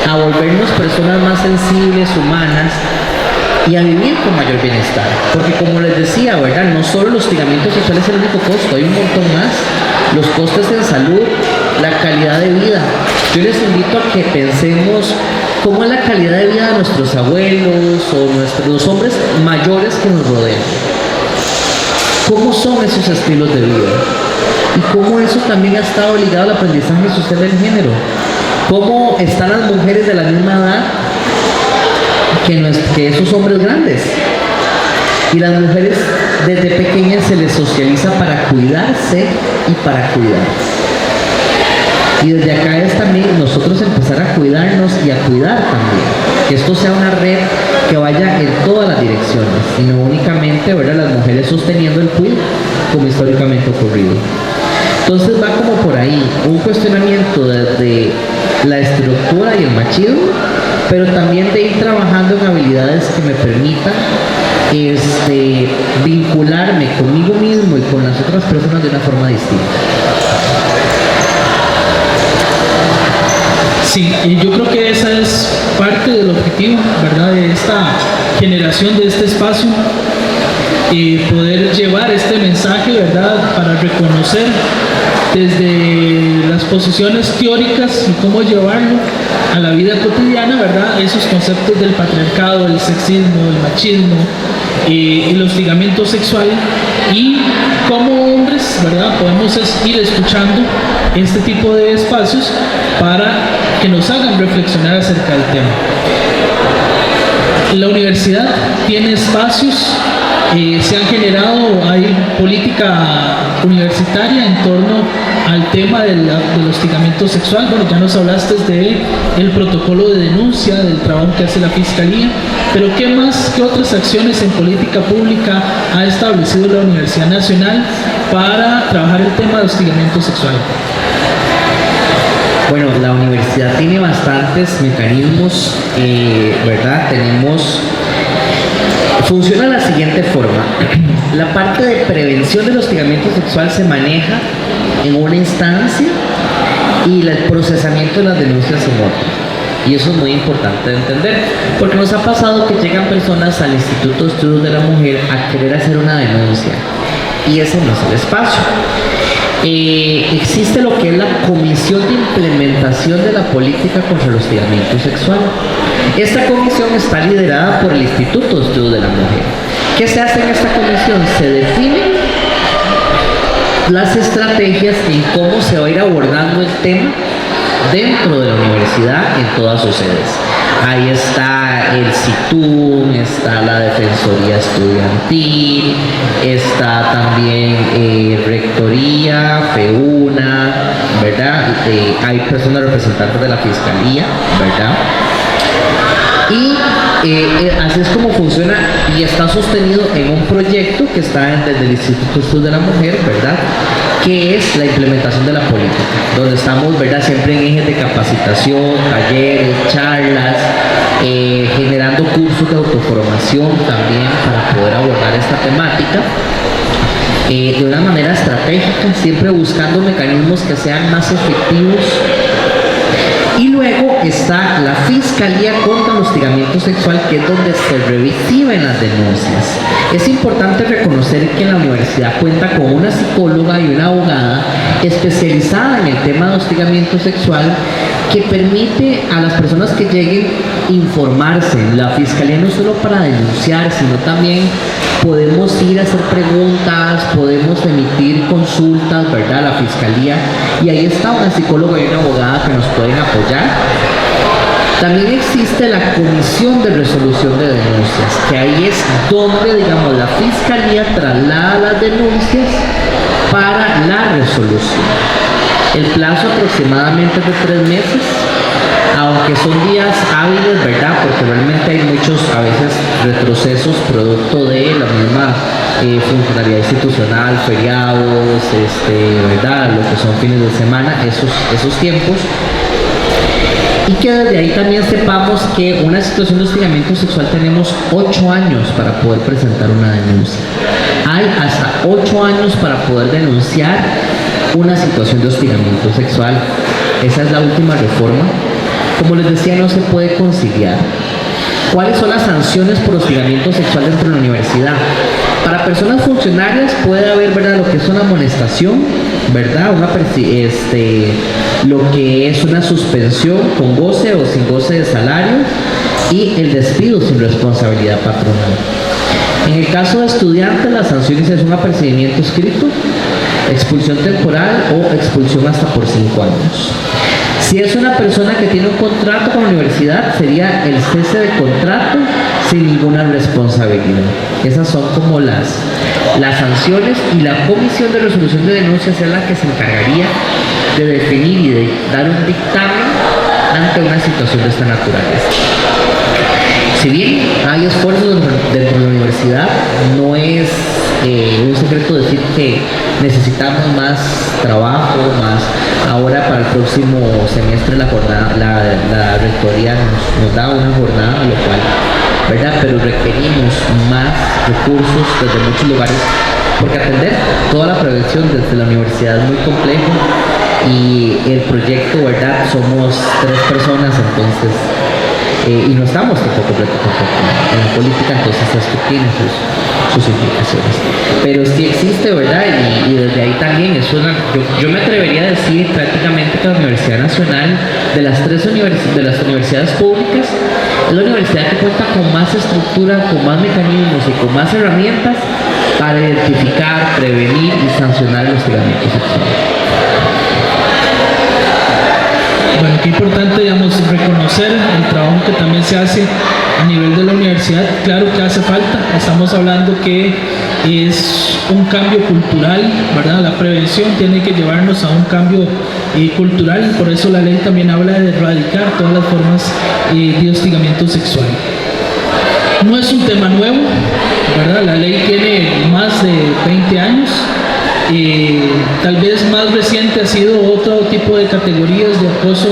a volvernos personas más sensibles, humanas y a vivir con mayor bienestar. Porque como les decía, ¿verdad?, no solo el hostigamiento sexual es el único costo, hay un montón más. Los costes en salud, la calidad de vida. Yo les invito a que pensemos cómo es la calidad de vida de nuestros abuelos o los hombres mayores que nos rodean. ¿Cómo son esos estilos de vida? Y cómo eso también ha estado ligado al aprendizaje social del género. ¿Cómo están las mujeres de la misma edad que esos hombres grandes? Y las mujeres desde pequeñas se les socializa para cuidarse y para cuidar. Y desde acá es también nosotros empezar a cuidarnos y a cuidar también. Que esto sea una red que vaya en todas las direcciones y no únicamente, ¿verdad?, las mujeres sosteniendo el cuidado como históricamente ha ocurrido. Entonces va como por ahí un cuestionamiento desde la estructura y el machismo, pero también de ir trabajando en habilidades que me permitan vincularme conmigo mismo y con las otras personas de una forma distinta. Sí, y yo creo que esa es parte del objetivo, ¿verdad?, de esta generación de este espacio, poder llevar este mensaje, ¿verdad?, para reconocer desde las posiciones teóricas y cómo llevarlo a la vida cotidiana, ¿verdad?, esos conceptos del patriarcado, el sexismo, el machismo, el hostigamiento sexual, y como hombres, ¿verdad?, podemos ir escuchando este tipo de espacios para que nos hagan reflexionar acerca del tema. La universidad tiene espacios, se han generado, hay política universitaria en torno al tema del hostigamiento sexual. Bueno, ya nos hablaste de el protocolo de denuncia, del trabajo que hace la Fiscalía, pero ¿qué otras acciones en política pública ha establecido la Universidad Nacional para trabajar el tema de hostigamiento sexual? Bueno, la universidad tiene bastantes mecanismos, ¿verdad? Funciona de la siguiente forma. La parte de prevención del hostigamiento sexual se maneja en una instancia y el procesamiento de las denuncias en otra. Y eso es muy importante de entender, porque nos ha pasado que llegan personas al Instituto de Estudios de la Mujer a querer hacer una denuncia y ese no es el espacio. Existe lo que es la Comisión de Implementación de la Política contra el Hostigamiento Sexual. Esta comisión está liderada por el Instituto de Estudios de la Mujer. ¿Qué se hace en esta comisión? Se definen las estrategias en cómo se va a ir abordando el tema dentro de la universidad en todas sus sedes. Ahí está el CITUM, está la Defensoría Estudiantil, está también Rectoría, FEUNA, ¿verdad? Hay personas representantes de la Fiscalía, ¿verdad? Y así es como funciona y está sostenido en un proyecto que está desde el Instituto de Estudios de la Mujer, ¿verdad?, que es la implementación de la política, donde estamos, ¿verdad?, siempre en ejes de capacitación, talleres, charlas, generando cursos de autoformación también para poder abordar esta temática de una manera estratégica, siempre buscando mecanismos que sean más efectivos. Y luego está la Fiscalía contra el Hostigamiento Sexual, que es donde se reciben las denuncias. Es importante reconocer que la universidad cuenta con una psicóloga y una abogada especializada en el tema de hostigamiento sexual, que permite a las personas que lleguen informarse. La Fiscalía no solo para denunciar, sino también podemos ir a hacer preguntas, podemos emitir consultas, ¿verdad?, a la Fiscalía, y ahí está una psicóloga y una abogada que nos pueden apoyar. También existe la Comisión de Resolución de Denuncias, que ahí es donde, digamos, la Fiscalía traslada las denuncias para la resolución. El plazo aproximadamente es de 3 meses, aunque son días hábiles, ¿verdad?, porque realmente hay muchos, a veces, retrocesos producto de la misma funcionalidad institucional, feriados, ¿verdad?, lo que son fines de semana, esos tiempos. Y que desde ahí también sepamos que una situación de hostigamiento sexual tenemos 8 años para poder presentar una denuncia. Hay hasta 8 años para poder denunciar una situación de hostigamiento sexual. Esa es la última reforma. Como les decía, no se puede conciliar. ¿Cuáles son las sanciones por hostigamiento sexual dentro de la universidad? Para personas funcionarias puede haber, ¿verdad?, lo que es una amonestación, ¿verdad?, lo que es una suspensión con goce o sin goce de salario, y el despido sin responsabilidad patronal. En el caso de estudiantes, las sanciones es un apercibimiento escrito, expulsión temporal o expulsión hasta por 5 años. Si es una persona que tiene un contrato con la universidad, sería el cese de contrato sin ninguna responsabilidad. Esas son como las sanciones, y la Comisión de Resolución de Denuncias es la que se encargaría de definir y de dar un dictamen ante una situación de esta naturaleza. Si bien hay esfuerzos dentro de la universidad, no es un secreto decir que necesitamos más trabajo, más. Ahora para el próximo semestre la rectoría nos da una jornada, lo cual ¿verdad? Pero requerimos más recursos desde muchos lugares, porque atender toda la prevención desde la universidad es muy complejo y el proyecto, ¿verdad? Somos 3 personas, entonces, y no estamos tampoco en la política, entonces esto tiene sus implicaciones. Pero sí existe, ¿verdad? Y desde ahí también es yo me atrevería a decir prácticamente que la Universidad Nacional, de las universidades públicas, es la universidad que cuenta con más estructura, con más mecanismos y con más herramientas para identificar, prevenir y sancionar los hostigamientos sexuales. Bueno, qué importante, digamos, reconocer el trabajo que también se hace a nivel de la universidad. Claro que hace falta, estamos hablando que es un cambio cultural, ¿verdad? La prevención tiene que llevarnos a un cambio cultural, y por eso la ley también habla de erradicar todas las formas de hostigamiento sexual. No es un tema nuevo, ¿verdad? La ley tiene más de 20 años. Tal vez más reciente ha sido otro tipo de categorías de acoso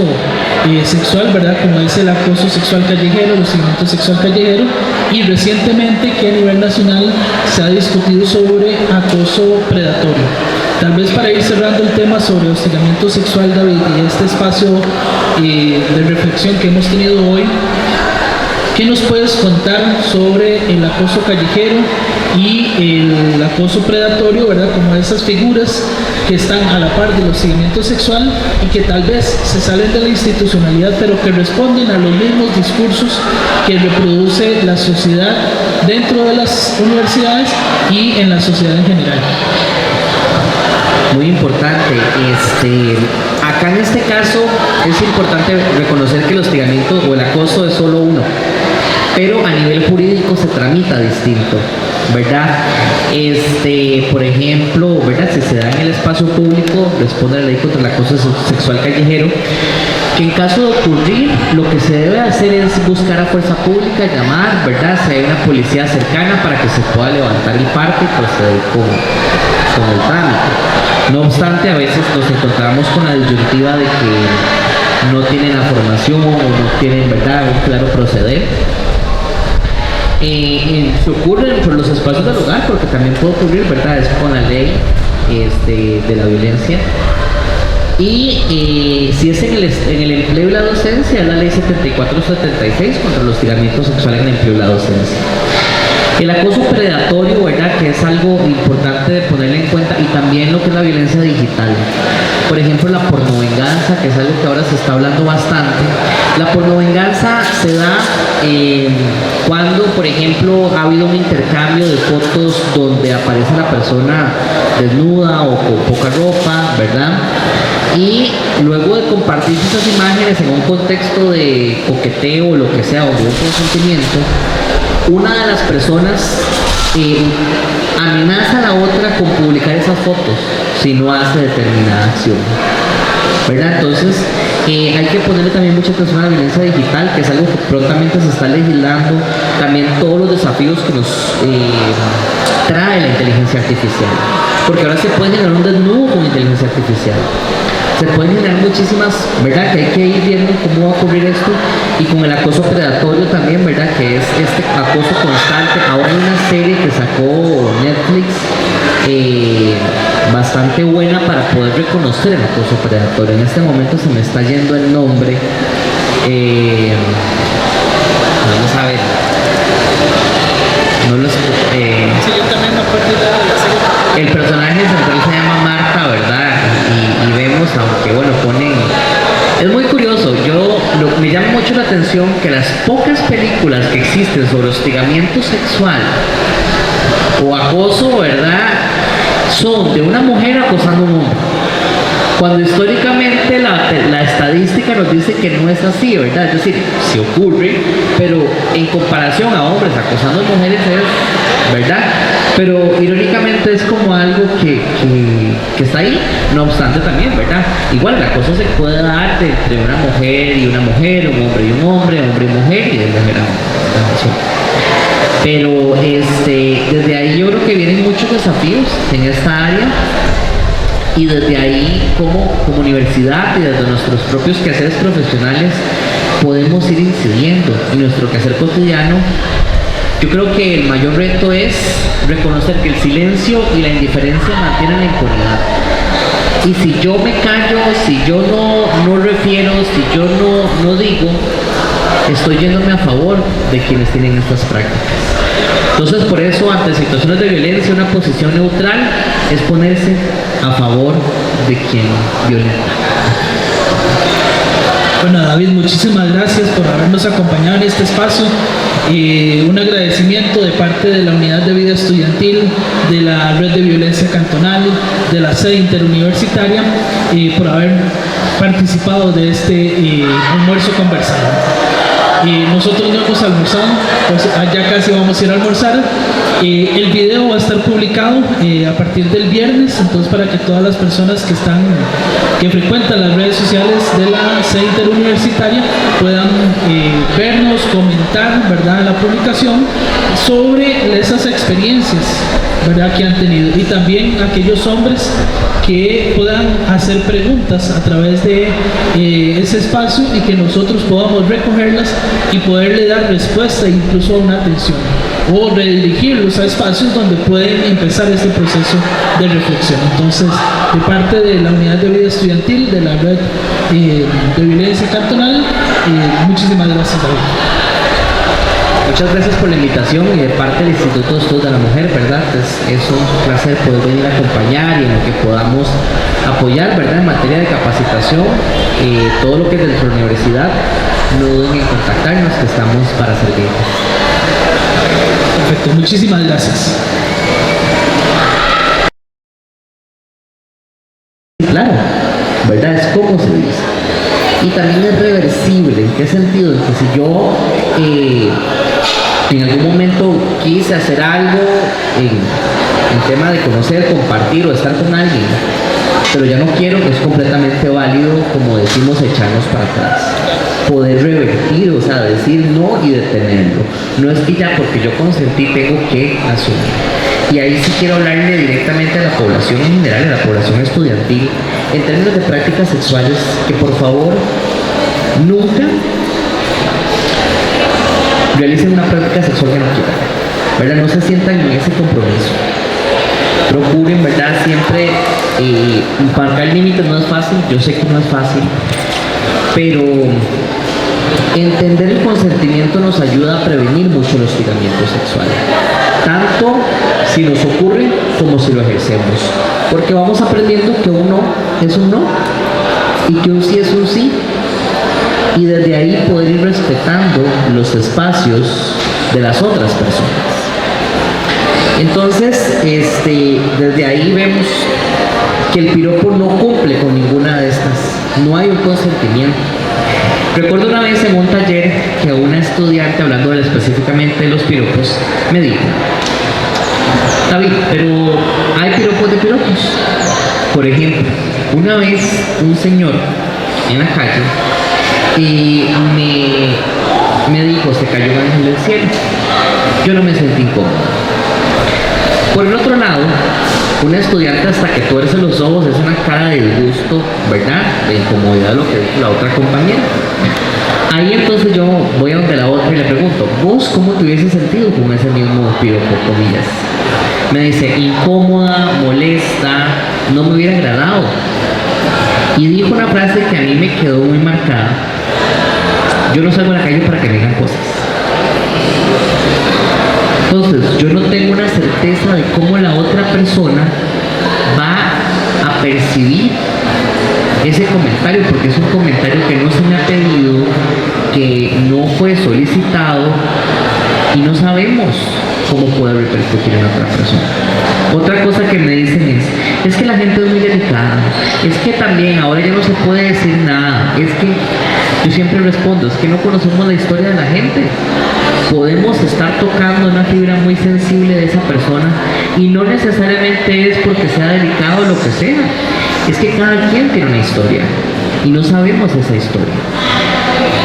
sexual, ¿verdad? Como es el acoso sexual callejero, el hostigamiento sexual callejero, y recientemente que a nivel nacional se ha discutido sobre acoso predatorio. Tal vez para ir cerrando el tema sobre hostigamiento sexual, David, y este espacio de reflexión que hemos tenido hoy, ¿qué nos puedes contar sobre el acoso callejero y el acoso predatorio, ¿verdad? Como esas figuras que están a la par del hostigamiento sexual y que tal vez se salen de la institucionalidad, pero que responden a los mismos discursos que reproduce la sociedad dentro de las universidades y en la sociedad en general. Muy importante. Acá en este caso es importante reconocer que el hostigamiento o el acoso es solo uno, pero a nivel jurídico se tramita distinto, ¿verdad? Por ejemplo, ¿verdad? Si se da en el espacio público, responde la ley contra el acoso sexual callejero, que en caso de ocurrir, lo que se debe hacer es buscar a fuerza pública, llamar, ¿verdad? Si hay una policía cercana para que se pueda levantar el parte y proceder con el trámite. No obstante, a veces nos encontramos con la disyuntiva de que no tienen la formación o no tienen, ¿verdad?, un claro proceder. Se ocurre por los espacios del hogar, porque también puede ocurrir, ¿verdad?, es con la ley de la violencia. Y si es en el empleo y la docencia, es la ley 7476 contra el hostigamiento sexual en el empleo y la docencia. El acoso predatorio, ¿verdad?, que es algo importante de ponerle en cuenta, y también lo que es la violencia digital. Por ejemplo, la pornovenganza, que es algo que ahora se está hablando bastante. La pornovenganza se da cuando, por ejemplo, ha habido un intercambio de fotos donde aparece la persona desnuda o con poca ropa, ¿verdad? Y luego de compartir esas imágenes en un contexto de coqueteo o lo que sea, o de un consentimiento, una de las personas amenaza a la otra con publicar esas fotos si no hace determinada acción, ¿verdad? Entonces hay que ponerle también mucha atención a la violencia digital, que es algo que prontamente se está legislando, también todos los desafíos que nos trae la inteligencia artificial, porque ahora se puede generar un desnudo con inteligencia artificial. Se pueden generar muchísimas, ¿verdad?, que hay que ir viendo cómo va a ocurrir esto, y con el acoso predatorio también, ¿verdad?, que es este acoso constante. Ahora hay una serie que sacó Netflix bastante buena para poder reconocer el acoso predatorio. En este momento se me está yendo el nombre. Vamos a ver. No lo sé. Sí, yo también me acuerdo de la serie. El personaje central se llama Marta, ¿verdad? Y vemos, aunque bueno, ponen... Es muy curioso, me llama mucho la atención que las pocas películas que existen sobre hostigamiento sexual o acoso, ¿verdad?, son de una mujer acosando a un hombre, cuando históricamente la estadística nos dice que no es así, ¿verdad? Es decir, sí ocurre, pero en comparación a hombres acosando a mujeres es, ¿verdad? Pero irónicamente es como algo que está ahí. No obstante también, ¿verdad?, igual la cosa se puede dar entre una mujer y una mujer, un hombre y un hombre, hombre y mujer, y de mujer a hombre. Pero desde ahí yo creo que vienen muchos desafíos en esta área, y desde ahí como universidad y desde nuestros propios quehaceres profesionales podemos ir incidiendo en nuestro quehacer cotidiano. Yo creo que el mayor reto es reconocer que el silencio y la indiferencia mantienen la impunidad. Y si yo me callo, si yo no refiero, si yo no digo, estoy yéndome a favor de quienes tienen estas prácticas. Entonces, por eso, ante situaciones de violencia, una posición neutral es ponerse a favor de quien violenta. Bueno, David, muchísimas gracias por habernos acompañado en este espacio. Un agradecimiento de parte de la Unidad de Vida Estudiantil, de la Red de Violencia Cantonal, de la sede interuniversitaria, por haber participado de este almuerzo conversado. Nosotros no hemos almorzado, pues ya casi vamos a ir a almorzar. El video va a estar publicado a partir del viernes, entonces para que todas las personas que frecuentan las redes sociales de la sede interuniversitaria puedan vernos, comentar, ¿verdad?, la publicación sobre esas experiencias, ¿verdad?, que han tenido, y también aquellos hombres que puedan hacer preguntas a través de ese espacio y que nosotros podamos recogerlas y poderle dar respuesta incluso a una atención o redirigirlos a espacios donde pueden empezar este proceso de reflexión. Entonces, de parte de la Unidad de Vida Estudiantil, de la Red de Violencia Cantonal, muchísimas gracias, David. Muchas gracias por la invitación y de parte del Instituto de Estudios de la Mujer, ¿verdad? Es un placer poder venir a acompañar y en lo que podamos apoyar, ¿verdad?, en materia de capacitación, todo lo que es dentro de la universidad, no duden en contactarnos, que estamos para servir. Perfecto, muchísimas gracias. Claro, ¿verdad? Es como se dice. Y también es reversible. ¿En qué sentido? En que si yo en algún momento quise hacer algo en tema de conocer, compartir o estar con alguien, pero ya no quiero, es completamente válido, como decimos, echarnos para atrás. Poder revertir, o sea, decir no y detenerlo. No es que ya porque yo consentí tengo que asumir. Y ahí sí quiero hablarle directamente a la población en general, a la población estudiantil, en términos de prácticas sexuales, que por favor nunca realicen una práctica sexual que no quieran, ¿verdad? No se sientan en ese compromiso. Procuren, ¿verdad?, siempre marcar límites. No es fácil, yo sé que no es fácil, pero entender el consentimiento nos ayuda a prevenir mucho el hostigamiento sexual, tanto si nos ocurre como si lo ejercemos, porque vamos aprendiendo que un no es un no y que un sí es un sí, y desde ahí poder ir respetando los espacios de las otras personas. Entonces, desde ahí vemos que el piropo no cumple con ninguna de estas, no hay un consentimiento. Recuerdo una vez en un taller que una estudiante, hablando específicamente de los piropos, me dijo: David, pero hay piropos de piropos. Por ejemplo, una vez un señor en la calle me dijo: se cayó un ángel del cielo. Yo no me sentí incómodo. Por el otro lado, una estudiante, hasta que tuerce los ojos, es una cara de disgusto, ¿verdad?, de incomodidad, lo que dijo la otra compañera. Ahí entonces yo voy a donde la otra y le pregunto: ¿vos cómo te hubieses sentido con ese mismo piropo, comillas? Me dice: incómoda, molesta, no me hubiera agradado. Y dijo una frase que a mí me quedó muy marcada: yo no salgo a la calle para que me digan cosas. Entonces, yo no tengo una certeza de cómo la otra persona va a percibir ese comentario, porque es un comentario que no se me ha pedido, que no fue solicitado, y no sabemos cómo puede repercutir en otra persona. Otra cosa que me dicen es que la gente es muy delicada, es que también ahora ya no se puede decir nada, es que yo siempre respondo: es que no conocemos la historia de la gente. Podemos estar tocando una fibra muy sensible de esa persona y no necesariamente es porque sea delicado o lo que sea, es que cada quien tiene una historia y no sabemos esa historia.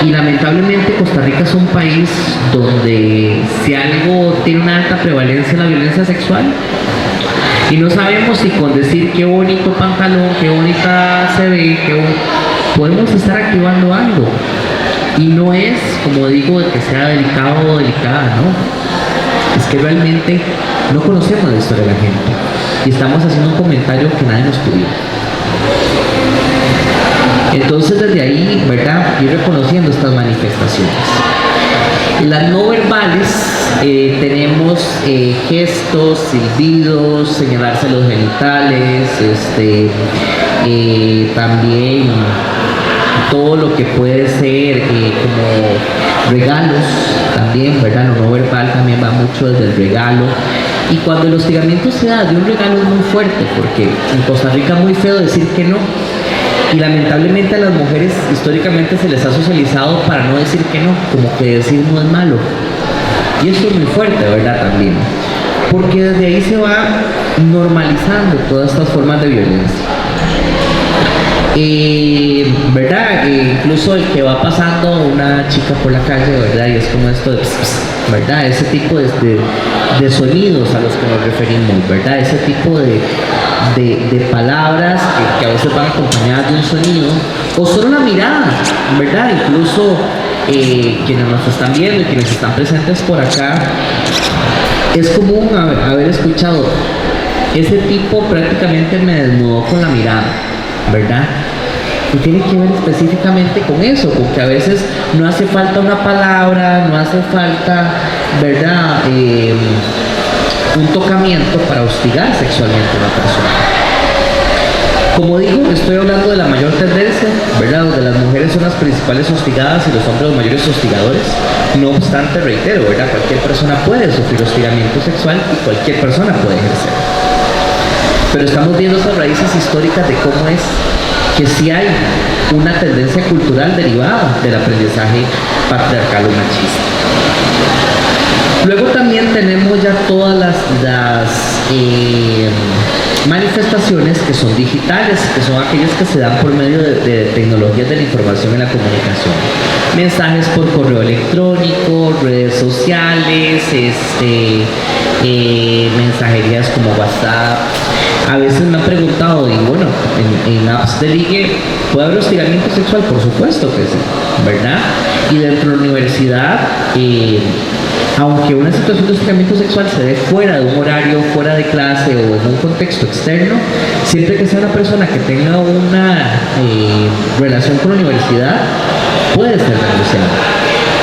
Y lamentablemente Costa Rica es un país donde si algo tiene una alta prevalencia en la violencia sexual, y no sabemos si con decir qué bonito pantalón, qué bonita se ve, podemos estar activando algo. Y no es, como digo, que sea delicado o delicada, no. Es que realmente no conocemos la historia de la gente y estamos haciendo un comentario que nadie nos pidió. Entonces desde ahí, ¿verdad?, ir reconociendo estas manifestaciones. Las no verbales, tenemos gestos, silbidos, señalarse los genitales, también todo lo que puede ser como regalos, también, ¿verdad? Lo no verbal también va mucho desde el regalo. Y cuando el hostigamiento se da de un regalo es muy fuerte, porque en Costa Rica es muy feo decir que no. Y lamentablemente a las mujeres históricamente se les ha socializado para no decir que no, como que decir no es malo. Y esto es muy fuerte, ¿verdad? También. Porque desde ahí se va normalizando todas estas formas de violencia. ¿Verdad? Incluso el que va pasando una chica por la calle, ¿verdad? Y es como esto de ¿verdad? Ese tipo de sonidos a los que nos referimos, ¿verdad? Ese tipo de palabras que a veces van acompañadas de un sonido, o solo una mirada, ¿verdad? Incluso quienes nos están viendo y quienes están presentes por acá, es común haber escuchado: ese tipo prácticamente me desnudó con la mirada, ¿verdad? Y tiene que ver específicamente con eso, porque a veces no hace falta una palabra, no hace falta, ¿verdad?, un tocamiento para hostigar sexualmente a una persona. Como digo, estoy hablando de la mayor tendencia, ¿verdad?, donde las mujeres son las principales hostigadas y los hombres los mayores hostigadores. No obstante, reitero, ¿verdad?, cualquier persona puede sufrir hostigamiento sexual y cualquier persona puede ejercer. Pero estamos viendo esas raíces históricas de cómo es que sí hay una tendencia cultural derivada del aprendizaje patriarcal o machista. Luego también tenemos ya todas las manifestaciones que son digitales, que son aquellas que se dan por medio de tecnologías de la información y la comunicación. Mensajes por correo electrónico, redes sociales, mensajerías como WhatsApp. A veces me han preguntado, y bueno, en apps de ligue, ¿puede haber hostigamiento sexual? Por supuesto que sí, ¿verdad? Y dentro de la universidad, aunque una situación de hostigamiento sexual se dé fuera de un horario, fuera de clase o en un contexto externo, siempre que sea una persona que tenga una relación con la universidad, puede ser denunciada,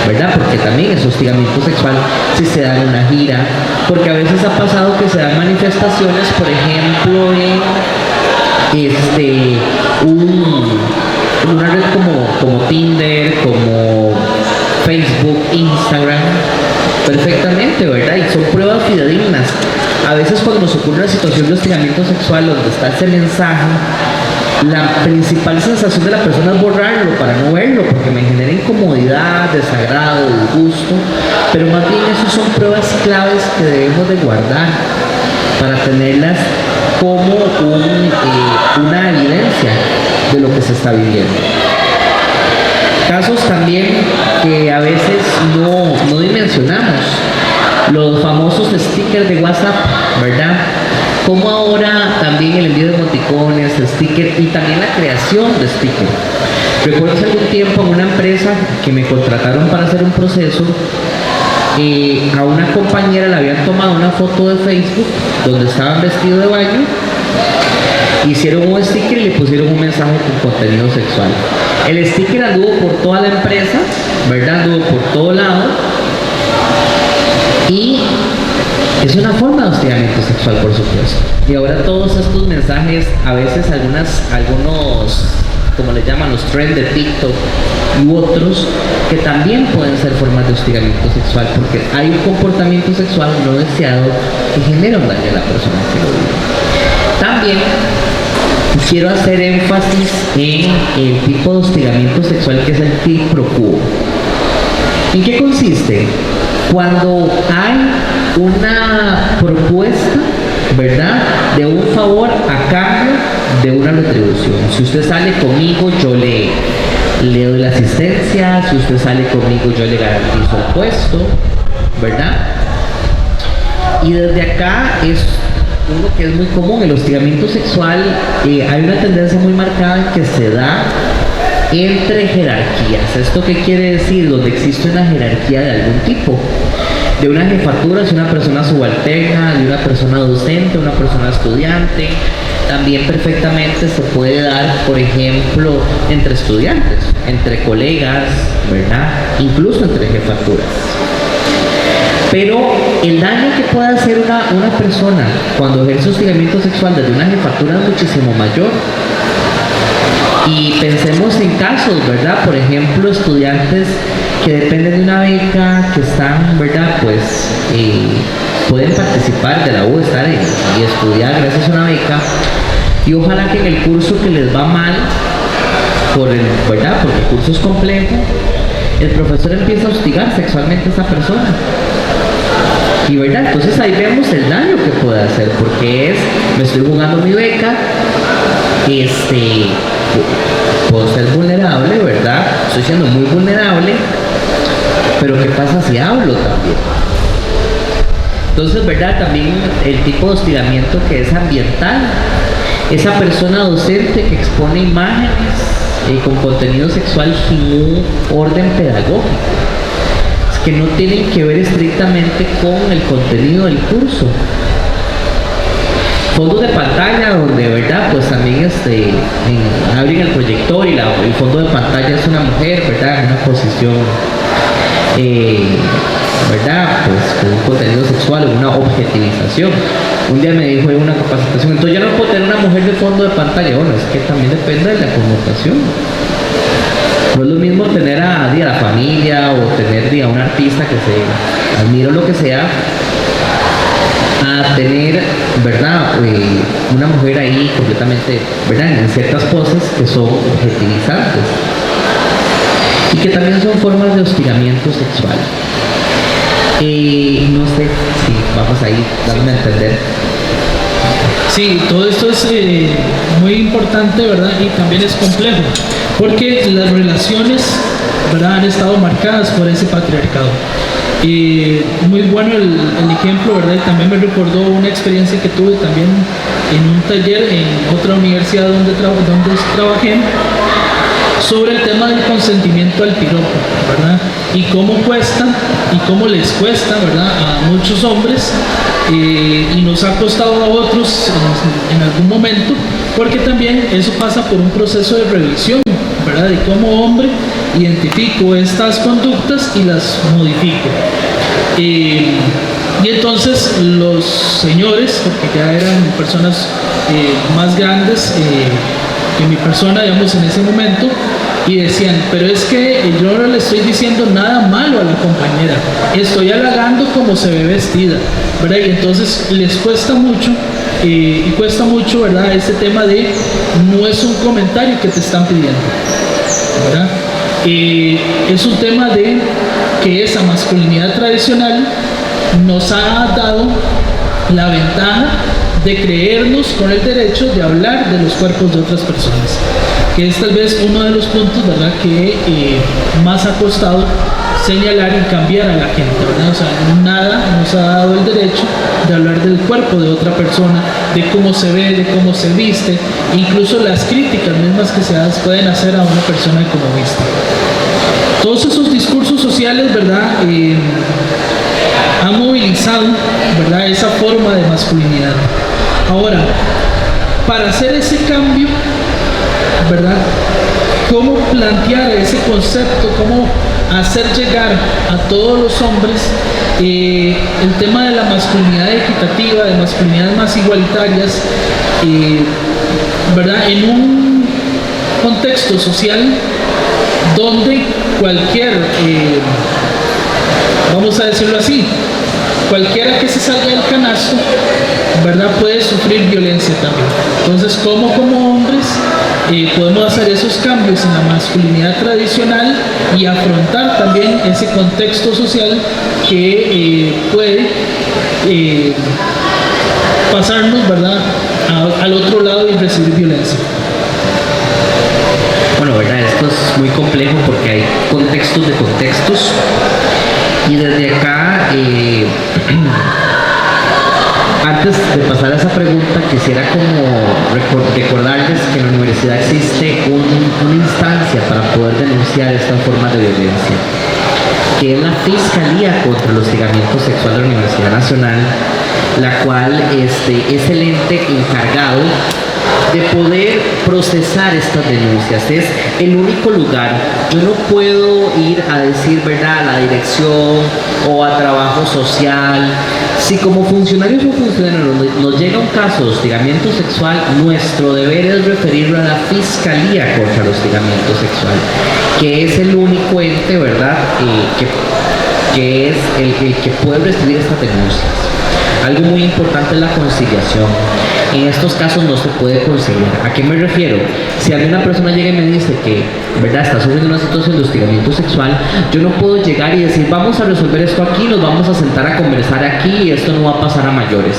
¿verdad? Porque también es hostigamiento sexual si se da en una gira, porque a veces ha pasado que se dan manifestaciones, por ejemplo, en una red como Tinder, como Facebook, Instagram, perfectamente, ¿verdad? Y son pruebas fidedignas. A veces cuando nos ocurre una situación de hostigamiento sexual donde está ese mensaje, la principal sensación de la persona es borrarlo para no verlo, porque me genera incomodidad, desagrado, disgusto, pero más bien esas son pruebas claves que debemos de guardar para tenerlas como una evidencia de lo que se está viviendo. Casos también que a veces no dimensionamos, los famosos stickers de WhatsApp, ¿verdad? Como ahora también el envío de emoticones, stickers y también la creación de stickers. Recuerdo hace algún tiempo en una empresa que me contrataron para hacer un proceso, a una compañera le habían tomado una foto de Facebook donde estaban vestidos de baño, hicieron un sticker y le pusieron un mensaje con contenido sexual. El sticker anduvo por toda la empresa, ¿verdad? Anduvo por todo lado y es una forma de hostigamiento sexual, por supuesto. Y ahora todos estos mensajes, a veces algunos, como le llaman, los trends de TikTok u otros, que también pueden ser formas de hostigamiento sexual, porque hay un comportamiento sexual no deseado que genera un daño a la persona que lo vive. También quiero hacer énfasis en el tipo de hostigamiento sexual que es el quid pro quo. ¿En qué consiste? Cuando hay una propuesta, ¿verdad?, de un favor a cambio de una retribución. Si usted sale conmigo, yo le doy la asistencia. Si usted sale conmigo, yo le garantizo el puesto, ¿verdad? Y desde acá es uno que es muy común, el hostigamiento sexual. Hay una tendencia muy marcada en que se da entre jerarquías. ¿Esto qué quiere decir? Donde existe una jerarquía de algún tipo. De una jefatura, si una persona subalterna, de una persona docente, una persona estudiante. También perfectamente se puede dar, por ejemplo, entre estudiantes, entre colegas, ¿verdad? Incluso entre jefaturas. Pero el daño que puede hacer una persona cuando ejerce hostigamiento sexual desde una jefatura es muchísimo mayor. Y pensemos en casos, ¿verdad? Por ejemplo, estudiantes que dependen de una beca, que están, ¿verdad? Pues pueden participar de la U, estar y estudiar gracias a una beca. Y ojalá que en el curso que les va mal, ¿verdad? Porque el curso es complejo, el profesor empieza a hostigar sexualmente a esa persona. Y verdad, entonces ahí vemos el daño que puede hacer, porque me estoy jugando mi beca, puedo ser vulnerable, ¿verdad? Estoy siendo muy vulnerable, pero ¿qué pasa si hablo también? Entonces, ¿verdad? También el tipo de hostigamiento que es ambiental, esa persona docente que expone imágenes con contenido sexual sin un orden pedagógico, que no tienen que ver estrictamente con el contenido del curso. Fondos de pantalla donde, ¿verdad? Pues también abren el proyector y el fondo de pantalla es una mujer, ¿verdad? En una posición, ¿verdad? Pues con un contenido sexual, una objetivización. Un día me dijo en una capacitación, entonces ya no puedo tener una mujer de fondo de pantalla. Bueno, es que también depende de la connotación. No es lo mismo tener a la familia o tener a un artista que se admira o lo que sea, a tener, ¿verdad? Una mujer ahí completamente, ¿verdad? En ciertas poses que son objetivizantes y que también son formas de hostigamiento sexual. No sé si vamos ahí dándome a entender. Sí, todo esto es muy importante, ¿verdad? Y también es complejo, porque las relaciones, ¿verdad?, han estado marcadas por ese patriarcado. Muy bueno el ejemplo, ¿verdad? Y también me recordó una experiencia que tuve también en un taller en otra universidad donde trabajé, sobre el tema del consentimiento al piropo, ¿verdad? Y cómo cuesta y cómo les cuesta, ¿verdad?, a muchos hombres, y nos ha costado a otros en algún momento, porque también eso pasa por un proceso de revisión, ¿verdad? De cómo hombre identifico estas conductas y las modifico. Y entonces los señores, porque ya eran personas más grandes que mi persona, digamos, en ese momento, y decían, pero es que yo no le estoy diciendo nada malo a la compañera, estoy halagando cómo se ve vestida, ¿verdad? Y entonces les cuesta mucho, y cuesta mucho, ¿verdad?, este tema de no es un comentario que te están pidiendo, ¿verdad? Es un tema de que esa masculinidad tradicional nos ha dado la ventaja de creernos con el derecho de hablar de los cuerpos de otras personas, que es tal vez uno de los puntos, ¿verdad?, que más ha costado señalar y cambiar a la gente, ¿verdad? O sea, nada nos ha dado el derecho de hablar del cuerpo de otra persona, de cómo se ve, de cómo se viste, incluso las críticas mismas que se pueden hacer a una persona como viste. Todos esos discursos sociales, ¿verdad?, han movilizado, ¿verdad?, esa forma de masculinidad. Ahora, para hacer ese cambio, ¿verdad?, ¿cómo plantear ese concepto? ¿Cómo hacer llegar a todos los hombres el tema de la masculinidad equitativa, de masculinidades más igualitarias, ¿verdad?, en un contexto social donde cualquier, vamos a decirlo así, cualquiera que se salga del canasto, ¿verdad?, puede sufrir violencia también? Entonces, ¿cómo como hombres podemos hacer esos cambios en la masculinidad tradicional y afrontar también ese contexto social que puede pasarnos, ¿verdad?, al otro lado y recibir violencia? Bueno, verdad, esto es muy complejo porque hay contextos de contextos, y desde acá, antes de pasar a esa pregunta, quisiera como recordarles que en la universidad existe una instancia instancia para poder denunciar esta forma de violencia, que es la Fiscalía contra el Hostigamiento Sexual de la Universidad Nacional, la cual es el ente encargado de poder procesar estas denuncias. Es el único lugar. Yo no puedo ir a decir, ¿verdad?, a la dirección o a trabajo social. Si como funcionarios o funcionarios nos llega un caso de hostigamiento sexual, nuestro deber es referirlo a la Fiscalía contra el Hostigamiento Sexual, que es el único ente, ¿verdad?, que es el que puede recibir estas denuncias. Algo muy importante es la conciliación. En estos casos no se puede conciliar. ¿A qué me refiero? Si alguna persona llega y me dice que, ¿verdad?, está sufriendo una situación de hostigamiento sexual, yo no puedo llegar y decir, vamos a resolver esto aquí, nos vamos a sentar a conversar aquí y esto no va a pasar a mayores.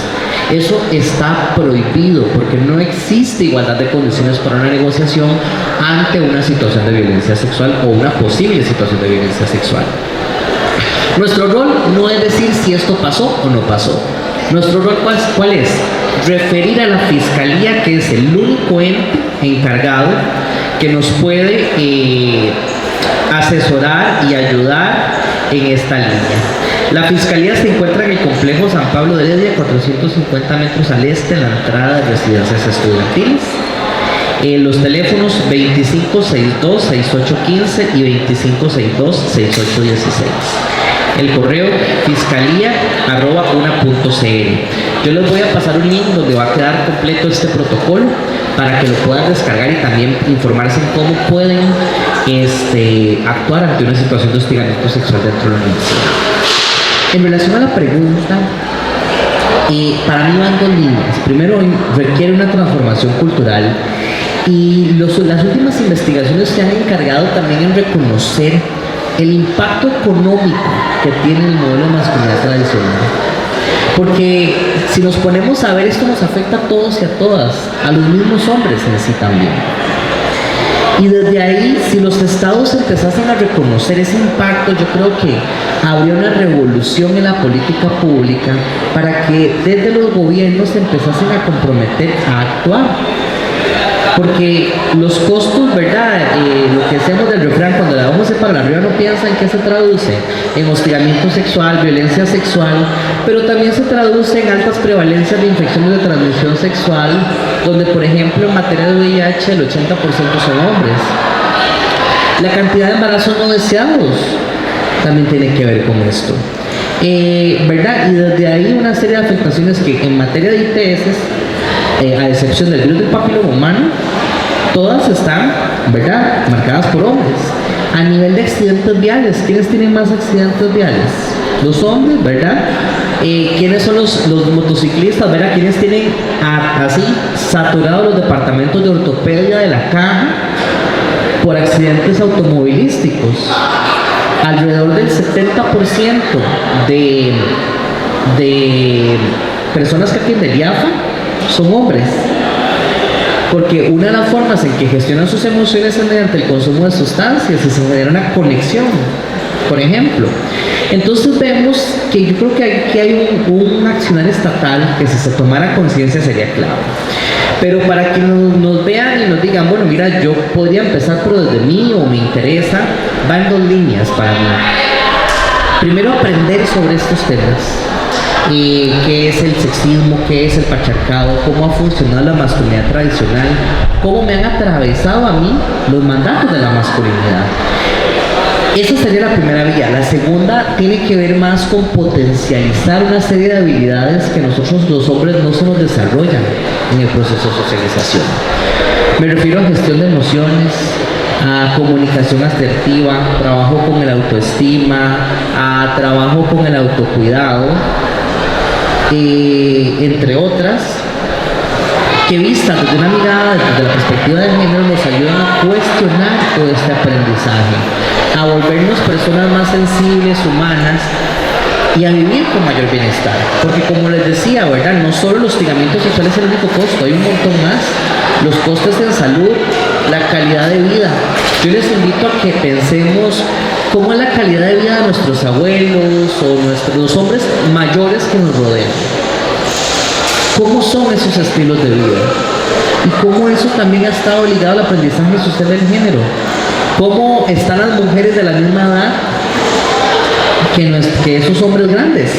Eso está prohibido porque no existe igualdad de condiciones para una negociación ante una situación de violencia sexual o una posible situación de violencia sexual. Nuestro rol no es decir si esto pasó o no pasó. Nuestro rol, ¿cuál es? Referir a la Fiscalía, que es el único ente encargado que nos puede asesorar y ayudar en esta línea. La Fiscalía se encuentra en el complejo San Pablo de Heredia, 450 metros al este, en la entrada de residencias estudiantiles. Los teléfonos 2562-6815 y 2562-6816. El correo fiscalía@una.cl. Yo les voy a pasar un link donde va a quedar completo este protocolo para que lo puedan descargar y también informarse en cómo pueden actuar ante una situación de hostigamiento sexual dentro de la universidad. En relación a la pregunta, para mí van dos líneas. Primero, requiere una transformación cultural y las últimas investigaciones se han encargado también en reconocer el impacto económico que tiene el modelo de masculinidad tradicional. Porque si nos ponemos a ver, esto nos afecta a todos y a todas, a los mismos hombres en sí también. Y desde ahí, si los estados empezasen a reconocer ese impacto, yo creo que habría una revolución en la política pública para que desde los gobiernos se empezasen a comprometer a actuar. Porque los costos, ¿verdad? Lo que hacemos del refrán, cuando la vamos para arriba no piensa en qué se traduce, en hostigamiento sexual, violencia sexual, pero también se traduce en altas prevalencias de infecciones de transmisión sexual, donde por ejemplo en materia de VIH el 80% son hombres. La cantidad de embarazos no deseados también tiene que ver con esto. ¿Verdad? Y desde ahí una serie de afectaciones que en materia de ITS, a excepción del virus del papiloma humano, todas están, ¿verdad?, marcadas por hombres. A nivel de accidentes viales, ¿quiénes tienen más accidentes viales? Los hombres, ¿verdad? ¿Quiénes son los motociclistas, ¿verdad? ¿Quiénes tienen así saturados los departamentos de ortopedia de la caja por accidentes automovilísticos? Alrededor del 70% de personas que atienden IAFA son hombres, porque una de las formas en que gestionan sus emociones es mediante el consumo de sustancias y se genera una conexión, por ejemplo. Entonces vemos que yo creo que aquí hay un accionar estatal que si se tomara conciencia sería clave. Pero para que nos vean y nos digan, bueno, mira, yo podría empezar por desde mí o me interesa, van dos líneas para mí. Primero, aprender sobre estos temas. Qué es el sexismo, qué es el patriarcado, cómo ha funcionado la masculinidad tradicional, cómo me han atravesado a mí los mandatos de la masculinidad. Esa sería la primera vía. La segunda tiene que ver más con potencializar una serie de habilidades que nosotros los hombres no se nos desarrollan en el proceso de socialización. Me refiero a gestión de emociones, a comunicación asertiva, trabajo con el autoestima, a trabajo con el autocuidado, entre otras, que vistas desde una mirada, desde la perspectiva del género, nos ayudan a cuestionar todo este aprendizaje, a volvernos personas más sensibles, humanas y a vivir con mayor bienestar. Porque como les decía, ¿verdad?, no solo el hostigamiento sexual es el único costo, hay un montón más. Los costes en salud, la calidad de vida. Yo les invito a que pensemos cómo es la calidad de vida de nuestros abuelos o los hombres mayores que nos rodean. ¿Cómo son esos estilos de vida? Y cómo eso también ha estado ligado al aprendizaje social del género. ¿Cómo están las mujeres de la misma edad que esos hombres grandes?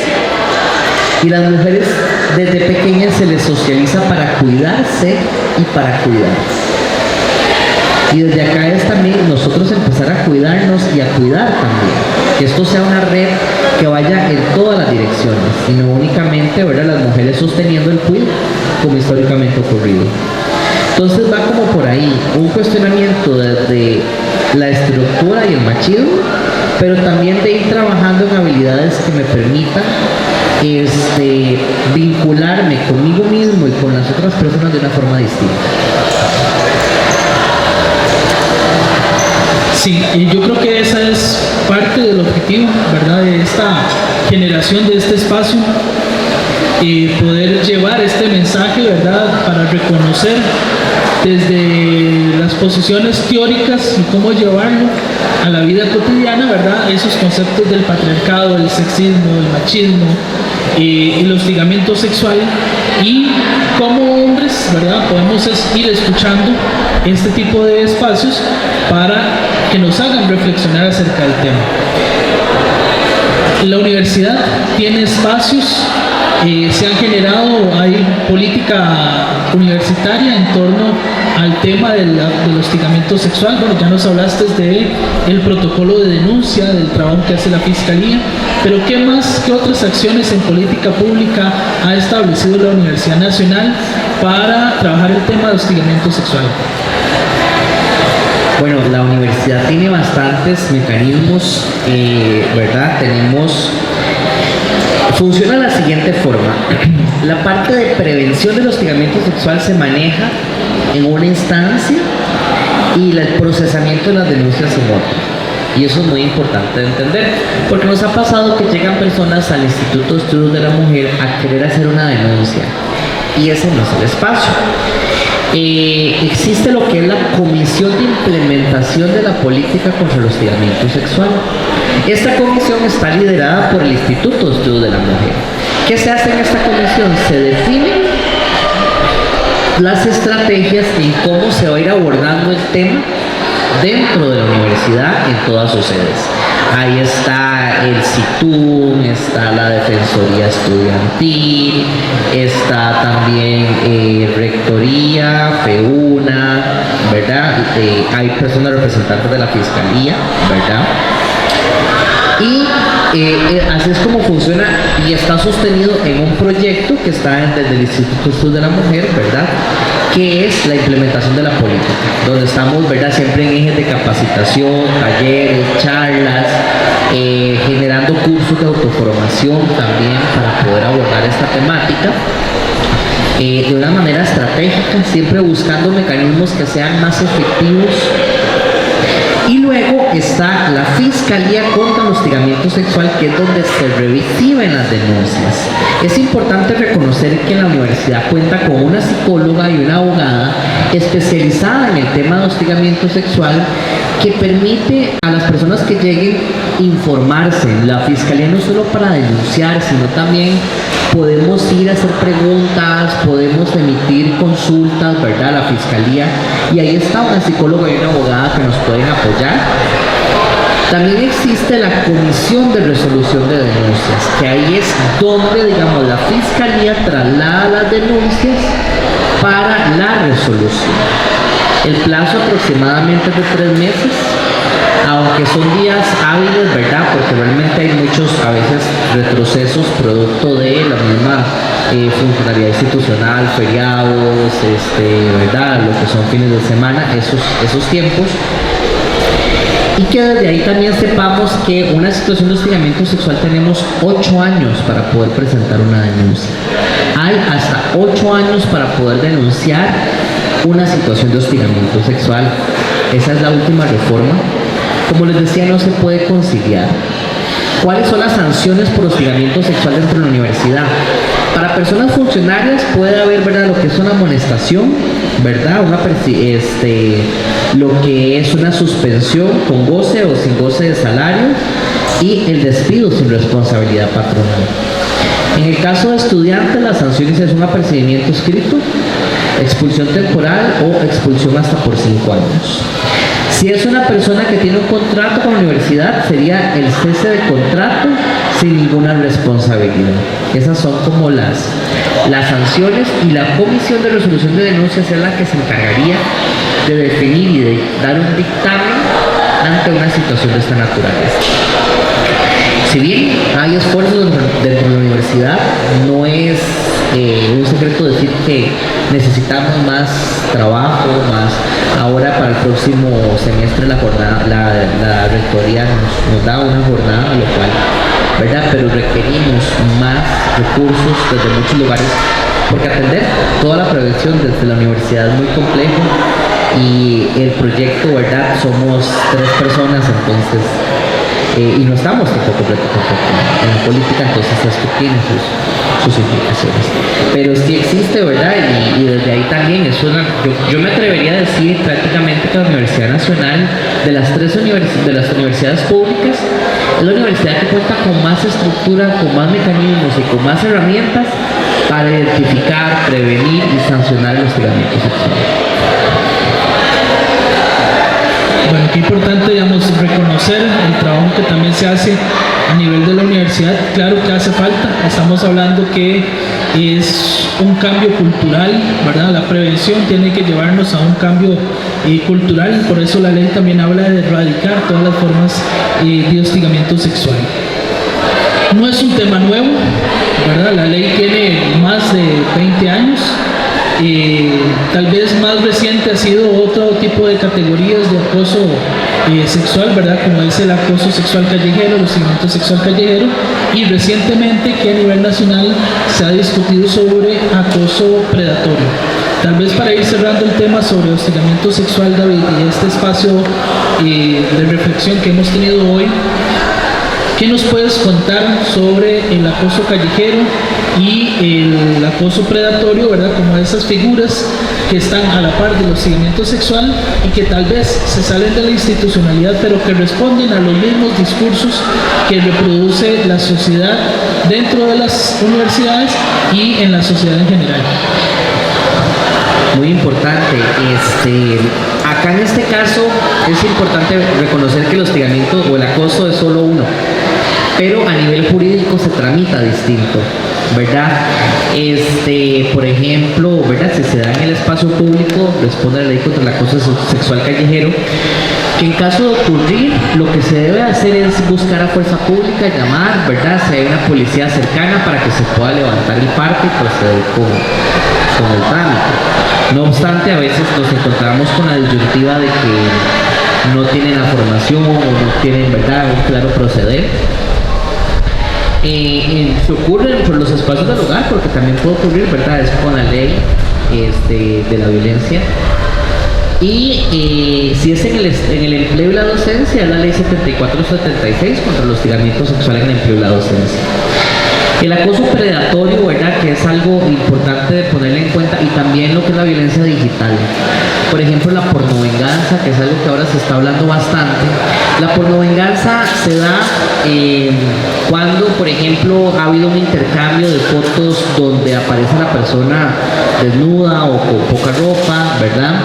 Y las mujeres desde pequeñas se les socializa para cuidarse y para cuidar. Y desde acá es también nosotros empezar a cuidarnos y a cuidar también. Que esto sea una red que vaya en todas las direcciones y no únicamente, ¿verdad?, las mujeres sosteniendo el cuidado como históricamente ocurrido. Entonces va como por ahí un cuestionamiento desde la estructura y el machismo, pero también de ir trabajando en habilidades que me permitan vincularme conmigo mismo y con las otras personas de una forma distinta. Sí, y yo creo que esa es parte del objetivo, ¿verdad?, de esta generación, de este espacio, poder llevar este mensaje, ¿verdad?, para reconocer desde las posiciones teóricas y cómo llevarlo a la vida cotidiana, ¿verdad?, esos conceptos del patriarcado, el sexismo, el machismo, el hostigamiento sexual, y como hombres, ¿verdad?, podemos ir escuchando este tipo de espacios para que nos hagan reflexionar acerca del tema. La universidad tiene espacios, se han generado, hay política universitaria en torno al tema del hostigamiento sexual. Bueno, ya nos hablaste del protocolo de denuncia, del trabajo que hace la Fiscalía, pero ¿qué más, qué otras acciones en política pública ha establecido la Universidad Nacional para trabajar el tema de hostigamiento sexual? Bueno, la universidad tiene bastantes mecanismos, ¿verdad? Funciona de la siguiente forma. La parte de prevención del hostigamiento sexual se maneja en una instancia y el procesamiento de las denuncias en otra. Y eso es muy importante de entender, porque nos ha pasado que llegan personas al Instituto de Estudios de la Mujer a querer hacer una denuncia y ese no es el espacio. Existe lo que es la Comisión de Implementación de la Política contra el Hostigamiento Sexual. Esta comisión está liderada por el Instituto de Estudios de la Mujer. ¿Qué se hace en esta comisión? Se definen las estrategias en cómo se va a ir abordando el tema dentro de la universidad en todas sus sedes. Ahí está el CITUM, está la Defensoría Estudiantil, está también Rectoría, FEUNA, ¿verdad? Hay personas representantes de la Fiscalía, ¿verdad? Y así es como funciona y está sostenido en un proyecto que está desde el Instituto de Estudios de la Mujer, ¿verdad?, que es la implementación de la política, donde estamos, ¿verdad?, siempre en ejes de capacitación, talleres, charlas, generando cursos de autoformación también para poder abordar esta temática de una manera estratégica, siempre buscando mecanismos que sean más efectivos. Y luego está la Fiscalía contra el Hostigamiento Sexual, que es donde se reciben las denuncias. Es importante reconocer que la universidad cuenta con una psicóloga y una abogada especializada en el tema de hostigamiento sexual, que permite a las personas que lleguen informarse. La Fiscalía no solo para denunciar, sino también podemos ir a hacer preguntas, podemos emitir consultas, ¿verdad?, a la Fiscalía, y ahí está una psicóloga y una abogada que nos pueden apoyar. También existe la Comisión de Resolución de Denuncias, que ahí es donde, digamos, la Fiscalía traslada las denuncias para la resolución. El plazo aproximadamente es de 3 meses, aunque son días hábiles, ¿verdad?, porque realmente hay muchos, a veces, retrocesos producto de la misma funcionalidad institucional, feriados, ¿verdad?, lo que son fines de semana, esos tiempos. Y que desde ahí también sepamos que una situación de hostigamiento sexual tenemos 8 años para poder presentar una denuncia. Hay hasta 8 años para poder denunciar una situación de hostigamiento sexual. Esa es la última reforma. Como les decía, no se puede conciliar. ¿Cuáles son las sanciones por hostigamiento sexual dentro de la universidad? Para personas funcionarias puede haber, ¿verdad?, lo que es una amonestación, ¿verdad?, lo que es una suspensión con goce o sin goce de salario, y el despido sin responsabilidad patronal. En el caso de estudiantes, las sanciones es un apercibimiento escrito, expulsión temporal o expulsión hasta por 5 años. Si es una persona que tiene un contrato con la universidad, sería el cese de contrato sin ninguna responsabilidad. Esas son como las sanciones, y la comisión de resolución de denuncias es la que se encargaría de definir y de dar un dictamen ante una situación de esta naturaleza. Si bien hay esfuerzos dentro de la universidad, no es un secreto decir que necesitamos más trabajo, más. Ahora para el próximo semestre la rectoría nos da una jornada, lo cual, ¿verdad? Pero requerimos más recursos desde muchos lugares, porque atender toda la prevención desde la universidad es muy complejo, y el proyecto, ¿verdad? Somos 3 personas, entonces, y no estamos tiempo completo tampoco en la política, entonces esto tiene sus implicaciones. Pero sí existe, ¿verdad? Y desde ahí también es yo me atrevería a decir prácticamente que la Universidad Nacional, de las 3 de las universidades públicas, es la universidad que cuenta con más estructura, con más mecanismos y con más herramientas para identificar, prevenir y sancionar el hostigamiento sexual. Bueno, qué importante, digamos, reconocer el trabajo que también se hace a nivel de la universidad. Claro que hace falta, estamos hablando que es un cambio cultural, ¿verdad? La prevención tiene que llevarnos a un cambio cultural, por eso la ley también habla de erradicar todas las formas de hostigamiento sexual. No es un tema nuevo, ¿verdad? La ley tiene más de 20 años. Tal vez más reciente ha sido otro tipo de categorías de acoso sexual, ¿verdad? Como es el acoso sexual callejero, el hostigamiento sexual callejero, y recientemente que a nivel nacional se ha discutido sobre acoso predatorio. Tal vez para ir cerrando el tema sobre hostigamiento sexual, David, y este espacio de reflexión que hemos tenido hoy, ¿qué nos puedes contar sobre el acoso callejero y el acoso predatorio, ¿verdad? Como esas figuras que están a la par del hostigamiento sexual y que tal vez se salen de la institucionalidad, pero que responden a los mismos discursos que reproduce la sociedad dentro de las universidades y en la sociedad en general. Muy importante. Acá en este caso es importante reconocer que el hostigamiento o el acoso es solo uno, pero a nivel jurídico se tramita distinto, ¿verdad? Por ejemplo, ¿verdad? Si se da en el espacio público, responde la ley contra el acoso sexual callejero, que en caso de ocurrir, lo que se debe hacer es buscar a fuerza pública, llamar, ¿verdad? Si hay una policía cercana para que se pueda levantar el parte y proceder con el trámite. No obstante, a veces nos encontramos con la disyuntiva de que no tienen la formación o no tienen, ¿verdad?, un claro proceder. Se ocurre por los espacios del hogar, porque también puede ocurrir, ¿verdad?, es con la ley de la violencia. Y si es en el empleo y la docencia, es la ley 7476 contra el hostigamiento sexual en el empleo y la docencia. El acoso predatorio, ¿verdad?, que es algo importante de ponerle en cuenta, y también lo que es la violencia digital. Por ejemplo, la pornovenganza, que es algo que ahora se está hablando bastante. La pornovenganza se da cuando, por ejemplo, ha habido un intercambio de fotos donde aparece la persona desnuda o con poca ropa, ¿verdad?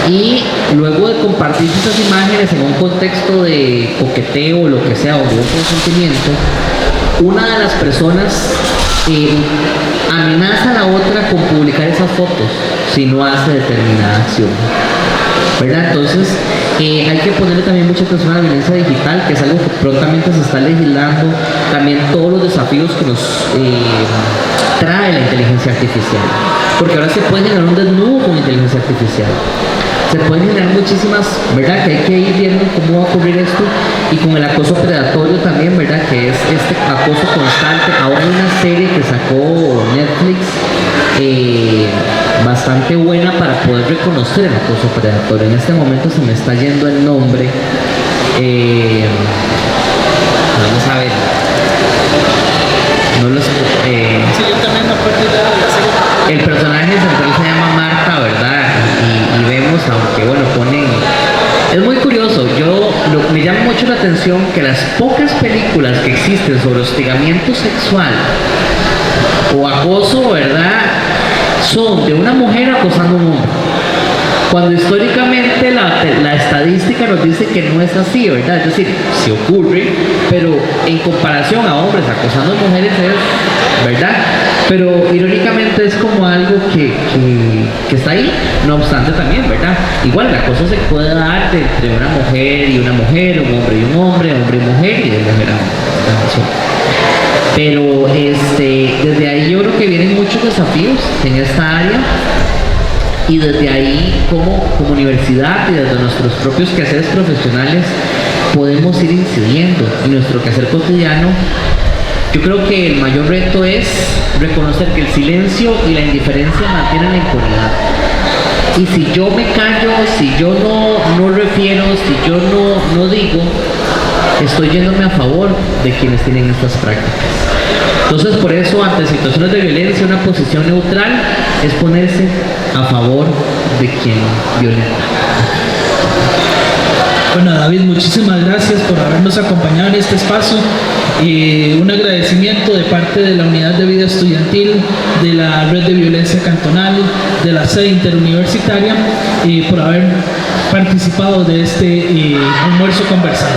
Y luego de compartir esas imágenes en un contexto de coqueteo o lo que sea, o de un consentimiento, una de las personas amenaza a la otra con publicar esas fotos si no hace determinada acción, ¿verdad? Entonces hay que ponerle también mucha atención a la violencia digital, que es algo que prontamente se está legislando, también todos los desafíos que nos trae la inteligencia artificial, porque ahora se puede generar un desnudo con inteligencia artificial. Se pueden generar muchísimas, ¿verdad?, que hay que ir viendo cómo va a ocurrir esto. Y con el acoso predatorio también, ¿verdad?, que es este acoso constante. Ahora hay una serie que sacó Netflix bastante buena para poder reconocer el acoso predatorio. En este momento se me está yendo el nombre. Vamos a ver. No los, Sí, yo también me acuerdo de la serie. El personaje central se llama Marta, ¿verdad? Y vemos, aunque bueno, ponen... Es muy curioso, me llama mucho la atención que las pocas películas que existen sobre hostigamiento sexual o acoso, ¿verdad?, son de una mujer acosando a un hombre. Cuando históricamente la estadística nos dice que no es así, ¿verdad? Es decir, sí ocurre, pero en comparación a hombres acosando a mujeres es, ¿verdad? Pero irónicamente es como algo que está ahí, no obstante también, ¿verdad? Igual el acoso se puede dar entre una mujer y una mujer, un hombre y un hombre, hombre y mujer y de mujer a hombre. Pero desde ahí yo creo que vienen muchos desafíos en esta área. Y desde ahí, como universidad y desde nuestros propios quehaceres profesionales, podemos ir incidiendo en nuestro quehacer cotidiano. Yo creo que el mayor reto es reconocer que el silencio y la indiferencia mantienen la impunidad. Y si yo me callo, si yo no refiero, si yo no digo, estoy yéndome a favor de quienes tienen estas prácticas. Entonces, por eso, ante situaciones de violencia, una posición neutral es ponerse a favor de quien violenta. Bueno, David, muchísimas gracias por habernos acompañado en este espacio. Un agradecimiento de parte de la Unidad de Vida Estudiantil, de la Red de Violencia Cantonal, de la sede interuniversitaria, por haber participado de este almuerzo conversado.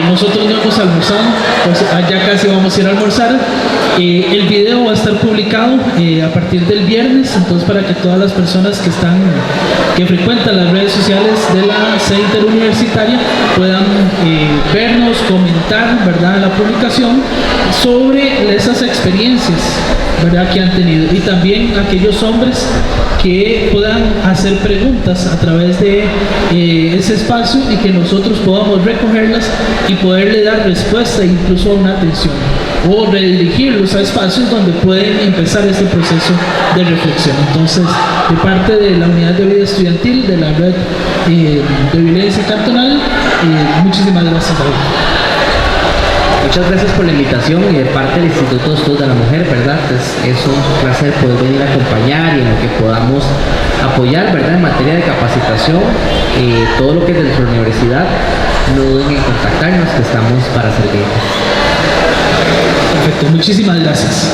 Nosotros no hemos almorzado, pues ya casi vamos a ir a almorzar. El video va a estar publicado a partir del viernes, entonces para que todas las personas que frecuentan las redes sociales de la sede interuniversitaria puedan vernos, comentar, ¿verdad?, la publicación sobre esas experiencias, ¿verdad?, que han tenido, y también aquellos hombres que puedan hacer preguntas a través de ese espacio y que nosotros podamos recogerlas y poderle dar respuesta incluso a una atención o redirigirlos a espacios donde pueden empezar este proceso de reflexión. Entonces, de parte de la Unidad de Vida Estudiantil, de la Red de Violencia Cantonal, muchísimas gracias, David. Muchas gracias por la invitación y de parte del Instituto de Estudios de la Mujer, ¿verdad? Es un placer poder venir a acompañar y en lo que podamos apoyar, ¿verdad?, en materia de capacitación, todo lo que es dentro de la universidad, no duden en contactarnos, que estamos para servirles. Perfecto, muchísimas gracias.